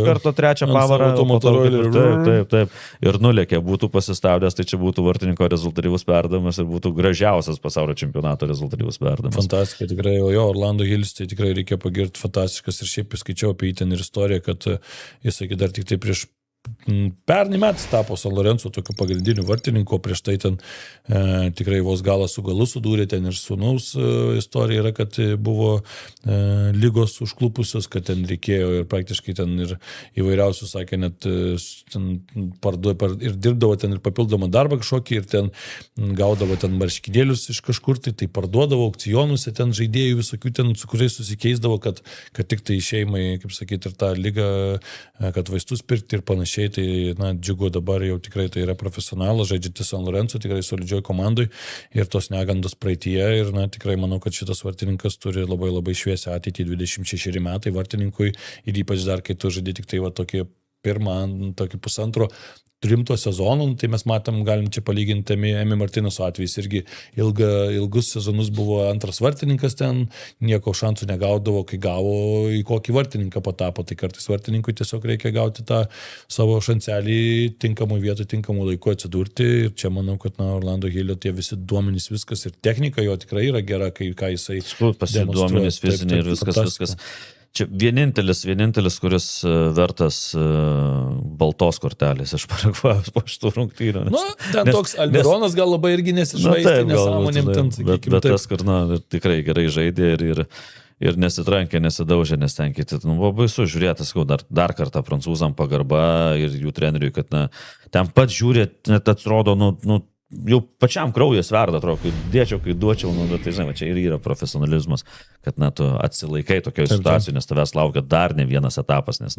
karto trečią pavarą. Taip. Ir nulėkė, būtų pasistabdęs, tai čia būtų vartininko rezultatyvus perdavimas ir būtų gražiausias pasaulio čempionato rezultatyvus perdavimas. Fantastika, tikrai, jo, Orlando Hills, tai tikrai reikia pagirti, fantastiškas ir šiaip skaičiau apie jį ten ir istoriją, kad jis, sakė, dar tik tai prieš pernai metais tapo San Lorenzo tokiu pagrindiniu vartininku, prieš tai ten tikrai vos galą su galu sudūrė, ten ir sūnaus istorija yra, kad buvo lygos užklupusios, kad ten reikėjo ir praktiškai ten ir įvairiausių, sakė, net ir dirbdavo ten ir papildomą darbą kažkokį ir ten gaudavo ten marškinėlius iš kažkur, tai parduodavo aukcionuose ten žaidėjų visokių ten, su kuriais susikeisdavo, kad tik tai šeimai, kaip sakyti, ir tą lygą, kad vaistus pirkti ir panašiai. Tai, džiugu dabar jau tikrai tai yra profesionalas, žaidžiantis San Lorenzo, tikrai solidžioj komandai ir tos negandos praeityje ir, tikrai manau, kad šitas vartininkas turi labai labai šviesią ateitį, 26 metai vartininkui ir ypač dar, kai tu žaidži tik tai tokį tokį pusantro rimto sezonų, tai mes matom, galim čia palyginti Emi Martineso atvejais, irgi ilgus sezonus buvo antras vartininkas ten, nieko šansų negaudavo, kai gavo į kokį vartininką patapo, tai kartais vartininkui tiesiog reikia gauti tą savo šanselį tinkamų vietų, tinkamų laikų atsidurti ir čia manau, kad Orlando Hillio tie visi duomenys, viskas ir technika jo tikrai yra gera, kai ką jisai duomenys fiziniai ir viskas. Čia vienintelis, kuris vertas baltos kortelės iš Paragvajos po šitų rungtynių. Ten toks Almironas gal labai irgi nesižaistė nesąmonėm ten, sakykime. Bet tas, kur tikrai gerai žaidė ir nesitrankė, nesidaužė, nes ten kiti. Buvo baisu žiūrėtas, dar kartą prancūzam pagarba ir jų treneriui, kad ten pat žiūrė, net atrodo, jau pačiam kraujas verda, atrodo, kai duočiau, tai žinai, čia ir yra profesionalizmas, kad tu atsilaikai tokioje situacijoje, nes tavęs laukia dar ne vienas etapas, nes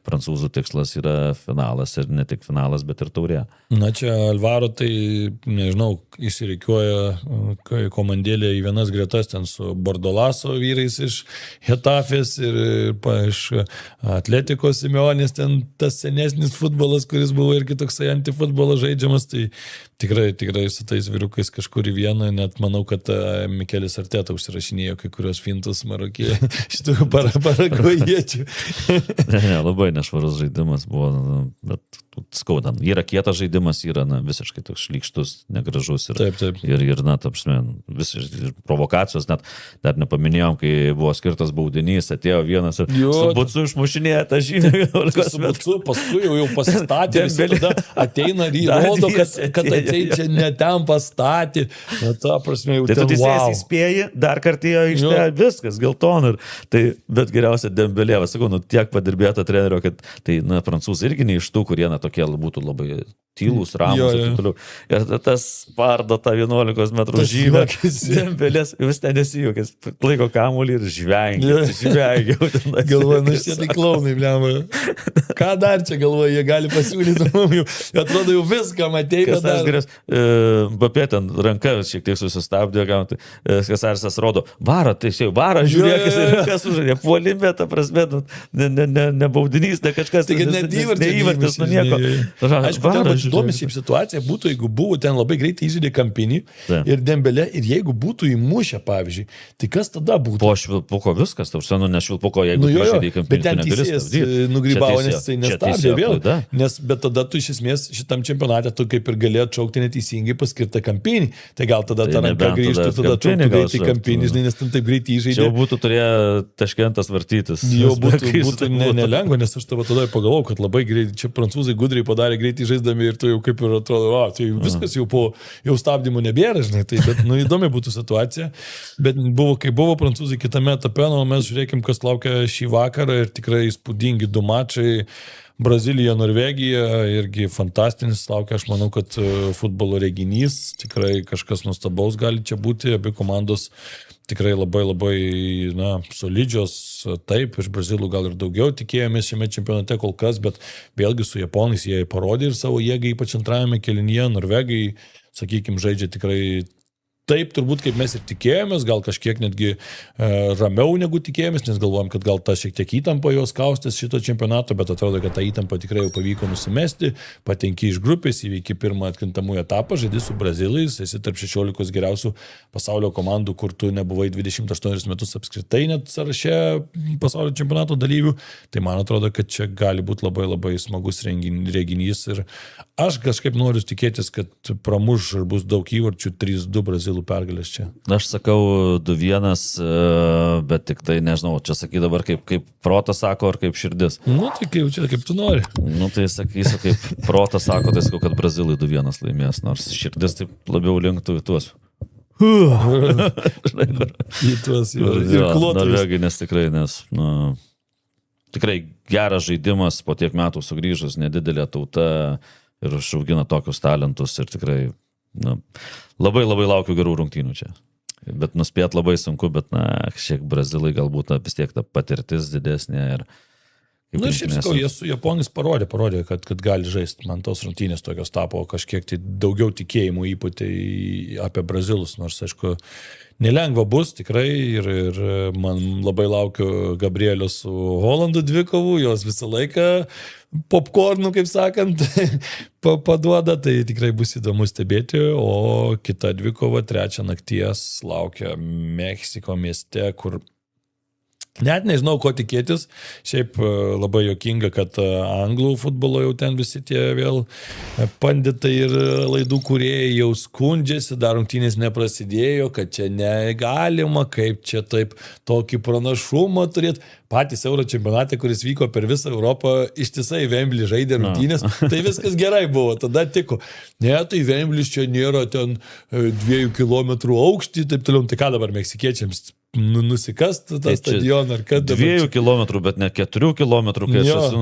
prancūzų tikslas yra finalas ir ne tik finalas, bet ir taurė. Čia Alvaro, tai, nežinau, išsireikiuoja komandėlė į vienas gretas ten su Bordolaso vyrais iš Hetafės ir iš Atletikos Simeonės, ten tas senesnis futbolas, kuris buvo irgi toksai antifutbolo žaidžiamas, tai tikrai su tais vyrukais kažkur į vieną, net manau, kad Mikelis Arteta užsirašinėjo kai kurios fintus Marokėje šitų paragvajiečių. Ne, labai nešvarus žaidimas buvo, bet skaudan. Yra kietas žaidimas, yra visiškai toks šlykštus, negražus ir visiškai provokacijos, net dar nepaminėjom, kai buvo skirtas baudinys, atėjo vienas ir su Bucu išmušinėjo tą žymę. Su Bucu, paskui jau pasistatė, tada ateina ir įrodo, kad ateina čia ne ten pastatė. Ta prasme, jau ten, tu teisėjas įspėji, dar kartą jo ištė, viskas, gelton. Bet geriausia Dembelė, sakau, tiek padirbėta trenerio, kad tai, prancūzai irgi ne iš tų, kurie tokie būtų labai tylūs, ramus ir taip toliau. Ir tas pardo tą 11 metrų žymę, Dembelės, vis ten nesijūkės, laiko kamuolį ir žvengia. Galvoju, šie tai klaunai, blema. Ką dar čia galvoju, jie gali pasiūlyti mums, atrodo jau viską matei. Bapė ten ranka šiek tiek susistabdė, Kasarsas rodo, varą, tai šiai varą, žiūrėkis ir kas užžadė, puolimė, ta prasme, ne baudinys, ne kažkas, neįvartis, nieko. Aišku, ten įdomi šiaip situacija būtų, jeigu buvo ten labai greitai įžaidė Kampinį ir Dembelė, ir jeigu būtų įmušę, pavyzdžiui, tai kas tada būtų? Po Švilpuko viskas, ne Švilpuko, jeigu įžaidė Kampinį. Bet ten teisėjas nugrybavo, nes jisai nestabdė vėl. Bet tada tu iš esmės šitam čempionate tu kaip ir galėjai atšaukti neteisingai paskirtą Kampinį. Tai gal tada ta ranka grįžtų, tada atšauktų greitai Kampinį, nes ten taip greitai įžaidė. Jau būtų turėję Taškentas vartytis. Jau būtų nelengva, nes aš tada pagalvojau, kad labai greitai, čia prancūzai gudriai padarė greitai žaisdami ir tu jau kaip ir atrodo, tai viskas jau stabdymų nebėra, žinai, tai, bet įdomi būtų situacija, bet kai buvo prancūzai kitame etape, mes žiūrėkim, kas laukia šį vakarą ir tikrai įspūdingi 2 mačai, Brazilija, Norvegija, irgi fantastinis laukia, aš manau, kad futbolo reginys, tikrai kažkas nuostabaus gali čia būti, abi komandos tikrai labai solidžios, taip, iš Brazilų gal ir daugiau tikėjomės šiame čempionate kol kas, bet vėlgi su japonais jie parodė ir savo jėgą, ypač antrajame kėlinyje, norvegai, sakykime, žaidžia tikrai taip turbūt, kaip mes ir tikėjomės, gal kažkiek netgi ramiau negu tikėjomės, nes galvojom, kad gal ta šiek tiek įtampa jos kaustės šito čempionato, bet atrodo, kad tą įtampą tikrai jau pavyko nusimesti, patenki iš grupės, įveiki pirmą atkrintamųjų etapą, žaidži su brazilais, esi tarp 16 geriausių pasaulio komandų, kur tu nebuvai 28 metus apskritai net sąraše pasaulio čempionato dalyvių, tai man atrodo, kad čia gali būti labai labai smagus reginys ir aš kažkaip noriu tikėtis, kad pramuš ir bus daug įvarčių, 3-2 brazilų pergalės čia. Aš sakau 2-1, bet tik tai nežinau, čia sakai dabar kaip protas sako ar kaip širdis. Nu, tai kaip tu nori. Nu, tai sakysiu, kaip protas sako, tai sakau, kad brazilai 2-1 laimės, nors širdis taip labiau linktų į tuos. Į tuos ir klotus. Norvegai, nes tikrai geras žaidimas, po tiek metų sugrįžus, nedidelė tauta ir užaugina tokius talentus ir tikrai labai labai laukiu gerų rungtynių čia. Bet nuspėt labai sunku, bet šiek brazilai galbūt vis tiek ta patirtis didesnė ir... Na, šiaip sakau, jie su Japonais parodė, kad gali žaisti. Man tos rungtynės tokios tapo kažkiek tai daugiau tikėjimų įpūtė apie brazilus, nors, aišku, nelengva bus tikrai ir man labai laukiu Gabrielio su Holandu dvikovų, jos visą laiką popcornų, kaip sakant, paduoda, tai tikrai bus įdomu stebėti, o kita dvikova 3 nakties laukia Meksiko mieste, kur net nežinau, ko tikėtis. Šiaip labai juokinga, kad anglų futbolo jau ten visi tie vėl panditai ir laidų kūrėjai jau skundžiasi, dar rungtynės neprasidėjo, kad čia negalima, kaip čia taip tokį pranašumą turėti. Patys Euro čempionate, kuris vyko per visą Europą, ištisai Vemblį žaidė rungtynės, tai viskas gerai buvo, tada tiko. Ne, tai Vemblis čia nėra ten 2 kilometrų aukštį, taip toliau, tai ką dabar meksikiečiams nusikast tą stadioną ar kad... 2 kilometrų, bet ne 4 kilometrų, kai aš esu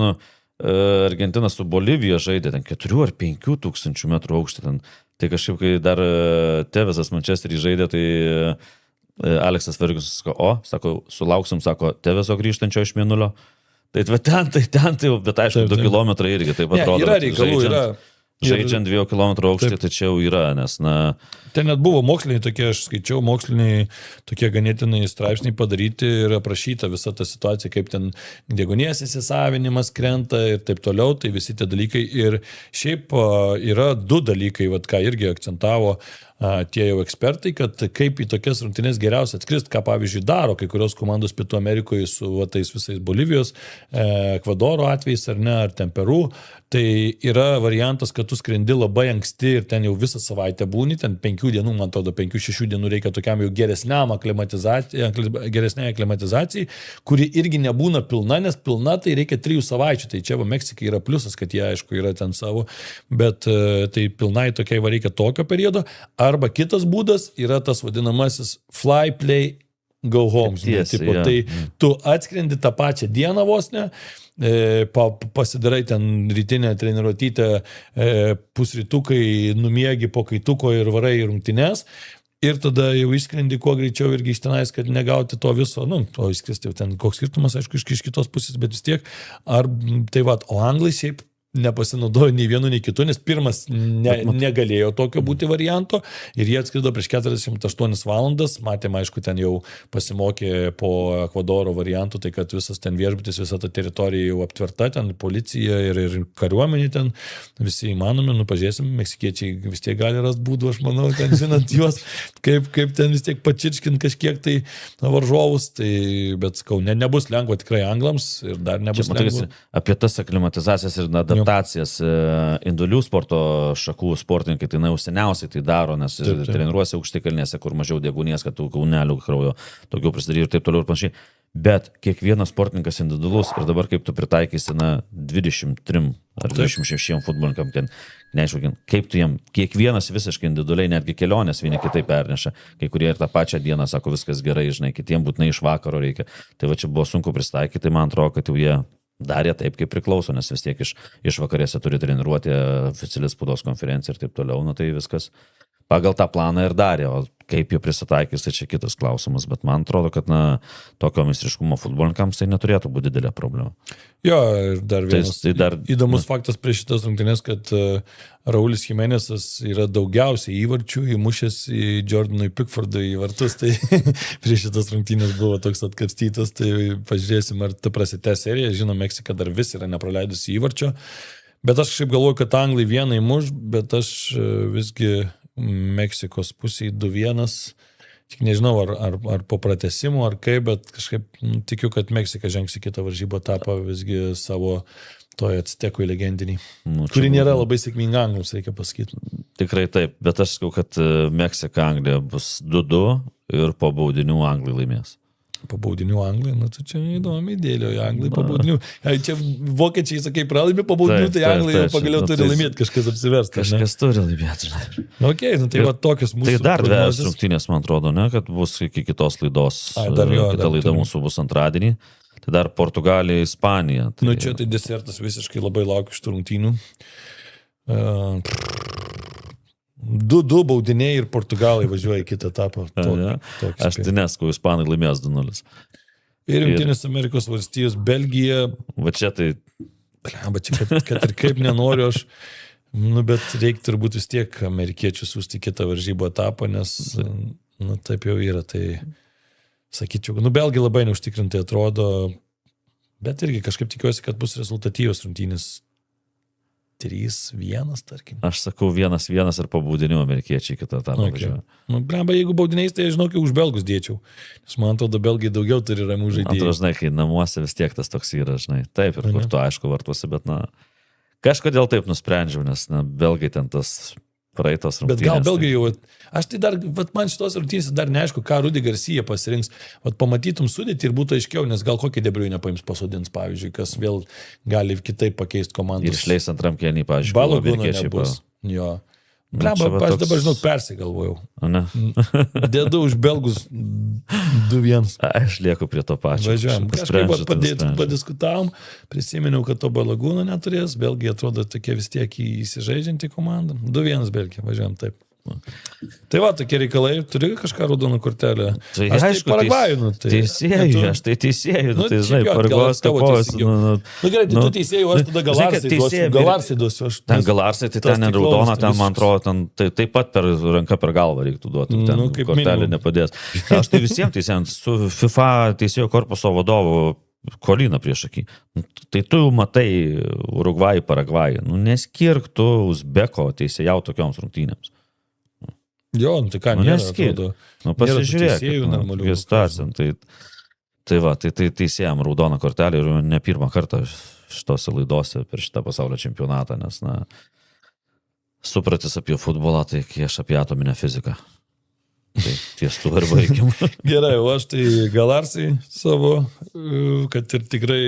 Argentina su Bolivija žaidė ten 4 ar 5 tūkstančių metrų aukštį ten. Tai kažkaip, kai dar Tevesas Manchesterį žaidė, tai Aleksas Fergusas sako, sulauksim, sako, Teveso grįžtančio iš Mėnulio. Tai ten, bet aišku, 2 kilometrai irgi taip atrodo. Yra reikalų, yra. Žaidžiant 2 km aukštį, tai čia jau yra, nes Ten net buvo moksliniai tokie, aš skaičiau, moksliniai tokie ganėtinai straipsniai padaryti ir aprašyta visa ta situacija, kaip ten deguonies įsisavinimas krenta ir taip toliau, tai visi tie dalykai. Ir šiaip yra 2 dalykai, ką irgi akcentavo tie jau ekspertai, kad kaip į tokias rungtynes geriausia atskrist, ką pavyzdžiui daro kai kurios komandos Pietų Amerikoje su tais visais Bolivijos, Ekvadoro atvejais ar ne, ar ten Peru. Tai yra variantas, kad tu skrendi labai anksti ir ten jau visą savaitę būni, ten 5 dienų, man atrodo, 5-6 dienų reikia tokiam jau geresniai aklimatizacijai, kuri irgi nebūna pilna, nes pilna tai reikia 3 savaičių. Tai čia Meksikai yra pliusas, kad jie, aišku, yra ten savo, bet tai pilnai tokiai reikia tokio periodo. Arba kitas būdas yra tas vadinamasis fly, play, go home. Tai tu atskrendi tą pačią dieną vos ne, pasidarai ten rytinę treniruotytę, pusrytukai, numiegi po kaituko ir varai į rungtynes. Ir tada jau išskrendi kuo greičiau irgi iš tenais, kad negauti to viso, o išskristi ten koks skirtumas, aišku, iš kitos pusės, bet vis tiek. O anglai šiaip nepasinaudojo nei vienu, nei kitu, nes pirmas negalėjo tokio būti varianto ir jie atskrido prieš 48 valandas, matėm, aišku, ten jau pasimokė po Ekvadoro variantų, tai kad visas ten viešbutis, visa ta teritorija jau aptverta, ten policija ir kariuomenė ten, visi įmanomi, pažiūrėsim, meksikiečiai vis tiek gali rast būdų, aš manau, ten žinant juos, kaip ten vis tiek pačirškint kažkiek tai varžovus, tai, bet sakau, nebus lengva tikrai anglams ir dar nebus lengva. Apie tas aklimatizacijas ir adaptacijas individualių sporto šakų sportininkai, tai jau seniausiai tai daro, nes treniruosi aukštikalnėse, kur mažiau deguonies, kad tų kaunelių kraujo daugiau prisidarytų ir taip toliau ir panašiai. Bet kiekvienas sportininkas individualus ir dabar kaip tu pritaikysi 23 ar 26 futbolininkam, ten neaišku, kaip tu jiem, kiekvienas visiškai individualiai, netgi kelionės vieni kitai perneša, kai kurie ir tą pačią dieną sako viskas gerai, žinai, kitiem būtinai iš vakaro reikia. Tai va čia buvo sunku pristaikyti, tai man atrodo, kad jau jie darė taip, kaip priklauso, nes vis tiek iš vakarėse turi treniruoti oficialią spaudos konferenciją ir taip toliau, tai viskas pagal tą planą ir darė, o Kaip jie prisitaikys, tai čia kitas klausimas, bet man atrodo, kad tokio meistriškumo futbolininkams tai neturėtų būti didelė problema. Jo, ir dar vienas įdomus faktas prieš šitas rungtynės, kad Raulis Jimenezas yra daugiausiai įvarčių įmušęs į Jordanui Pickfordui į vartus, tai prieš šitas rungtynės buvo toks atkapstytas, tai pažiūrėsim, ar ta prasitęs serija, žinoma, Meksika dar vis yra nepraleidusi įvarčio, bet aš kažkaip galvoju, kad anglai vieną įmuš, bet aš visgi Meksikos pusėje 2-1, tik nežinau, ar po pratęsimo, ar kaip, bet kažkaip tikiu, kad Meksika žengs į kitą varžybą etapą visgi savo toje Actekui legendiniai, kuri nėra labai sėkminga anglams, reikia pasakyti. Tikrai taip, bet aš sakau, kad Meksika Anglija bus 2-2 ir po baudinių anglai laimės. Po baudinių anglai, tai čia įdomi dėlioja anglai po baudinių. Čia vokiečiai, sakai, pralaimi po baudinių, tai anglai jau pagaliau turi laimėti, kažkas apsiversti. Kažkas turi laimėti, žinai. Okay, tai va tokios mūsų. Tai dar dvejos rungtynės, man atrodo, ne, kad bus iki kitos laidos. Kita laida mūsų bus antradienį. Tai dar Portugalija, Ispanija. Tai... čia tai desertas, visiškai labai laukiu šitų rungtynių. 2-2 baudiniai ir Portugalai važiuoja į kitą etapą. Aš tai neskau, Ispanai laimės 2-0. Ir Jungtinės Amerikos valstijos, Belgija. Va čia tai... kad ir kaip nenoriu aš, bet reikia turbūt vis tiek amerikiečių siųsti kitą varžybų etapą, nes taip jau yra. Tai sakyčiau, Belgija labai neužtikrintai atrodo, bet irgi kažkaip tikiuosi, kad bus rezultatyvios rungtynės. 3-1, tarkim. Aš sakau 1-1 ir po baudinių amerikiečiai kitą etapą važiuoja. Jeigu baudiniais, tai žinau, už belgus dėčiau. Nes man atrodo, belgai daugiau turi ramų žaidėjų. Antra, žinai, kai namuose vis tiek tas toks yra, žinai. Taip, ir kur tu aišku vartuosi, bet kažkodėl taip nusprendžiau, nes belgai ten tas praeitos rungtynės. Bet gal belgai jau, aš tai dar, man šitos rungtynės dar neaišku, ką Rudy Garcia pasirinks. Pamatytum sudėtį ir būtų aiškiau, nes gal kokį De Bruyne paims pasodins, pavyzdžiui, kas vėl gali kitaip pakeisti komandos. Ir išleis antram kėlinį, pavyzdžiui, Baloguno nebus. Jo. Aš dabar, žinau, persigalvojau. Dėdu už belgus 2-1. Aš lieku prie to pačio. Važiuojam. Kažkaip padiskutavom, prisiminiau, kad to Baloguno neturės. Belgija atrodo tokia vis tiek įsižaidžianti komanda. 2-1 Belgija, važiuojam taip. Tai va, tokie reikalai, turi kažką raudoną kortelę. Tai aš aišku, tai Paragvajų. Teisėjų, aš tai teisėjų, tai žinai, Paragvajos kapovas. Gerai, tai tu teisėjų, aš tada Galarsai duosiu. Ten Galarsai, tai ten raudona, ten man atrodo, taip pat per ranką per galvą reiktų duoti, ten kortelė nepadės. Aš tai visiems teisėjams, su FIFA teisėjų korpuso vadovu Kolina priešakį. Tai tu matai Urugvajų, Paragvajų. Neskirk tu Uzbeko teisėjau tokioms rungtynėms. Jo, tai ką, nėra, pasižiūrėk, situacija. Tai va, tai teisėjam raudona kortelė ir ne pirmą kartą šitose laidose per šitą pasaulio čempionatą, nes, supratis apie futbolą, tai kai aš apie atominę fiziką. Tai ties tu ir baigiam. Gerai, o aš tai Galarsai savo, kad ir tikrai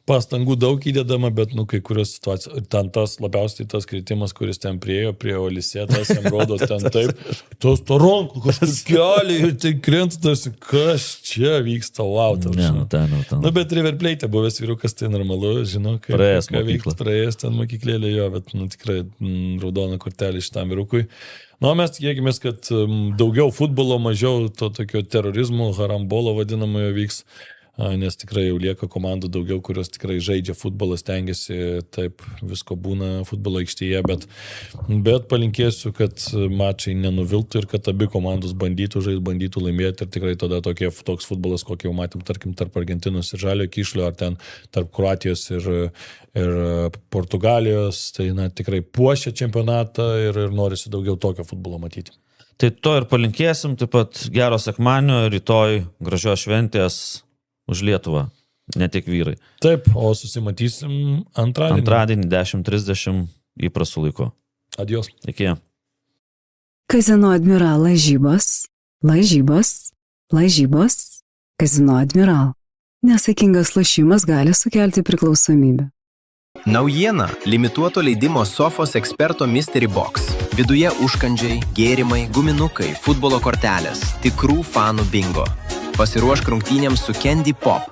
pastangų daug įdedama, bet, kai kurios situacijos, ten tas labiausiai tas kritimas, kuris ten priejo prie Olisėtas, jam rodo ten taip, tos to rankų kažkur keliai ir tai krentas, kas čia vyksta, wow, ten. Bet River Plate buvęs vyrukas, tai normalu, žinau, praėjęs ten mokyklėlė jo, bet, tikrai raudona kortelė šitam vyrukui. Mes tikėkimės, kad daugiau futbolo, mažiau to tokio terorizmo, harambolo vadinamojo vyks. Nes tikrai jau lieka komandų daugiau, kurios tikrai žaidžia futbolą, stengiasi, taip visko būna futbolo aikštėje, bet palinkėsiu, kad mačai nenuviltų ir kad abi komandos bandytų žaisti, bandytų laimėti ir tikrai tada toks futbolas, kokį jau matėm, tarkim, tarp Argentinos ir Žalio Kyšlio, ar ten tarp Kroatijos ir Portugalijos, tai tikrai puošia čempionatą ir norisi daugiau tokio futbolo matyti. Tai to ir palinkėsim, taip pat gero sekmadienio, rytoj gražios šventės už Lietuvą, ne tik vyrai. Taip, o susimatysim antradienį. Antradienį 10:30 įprastų laiku. Adios. Iki. Kazino Admiral lažybos. Kazino Admiral. Nesaikingas lošimas gali sukelti priklausomybę. Naujiena – limituoto leidimo Sofos eksperto Mystery Box. Viduje užkandžiai, gėrimai, guminukai, futbolo kortelės, tikrų fanų bingo. Pasiruošk rungtynėms su Candy Pop,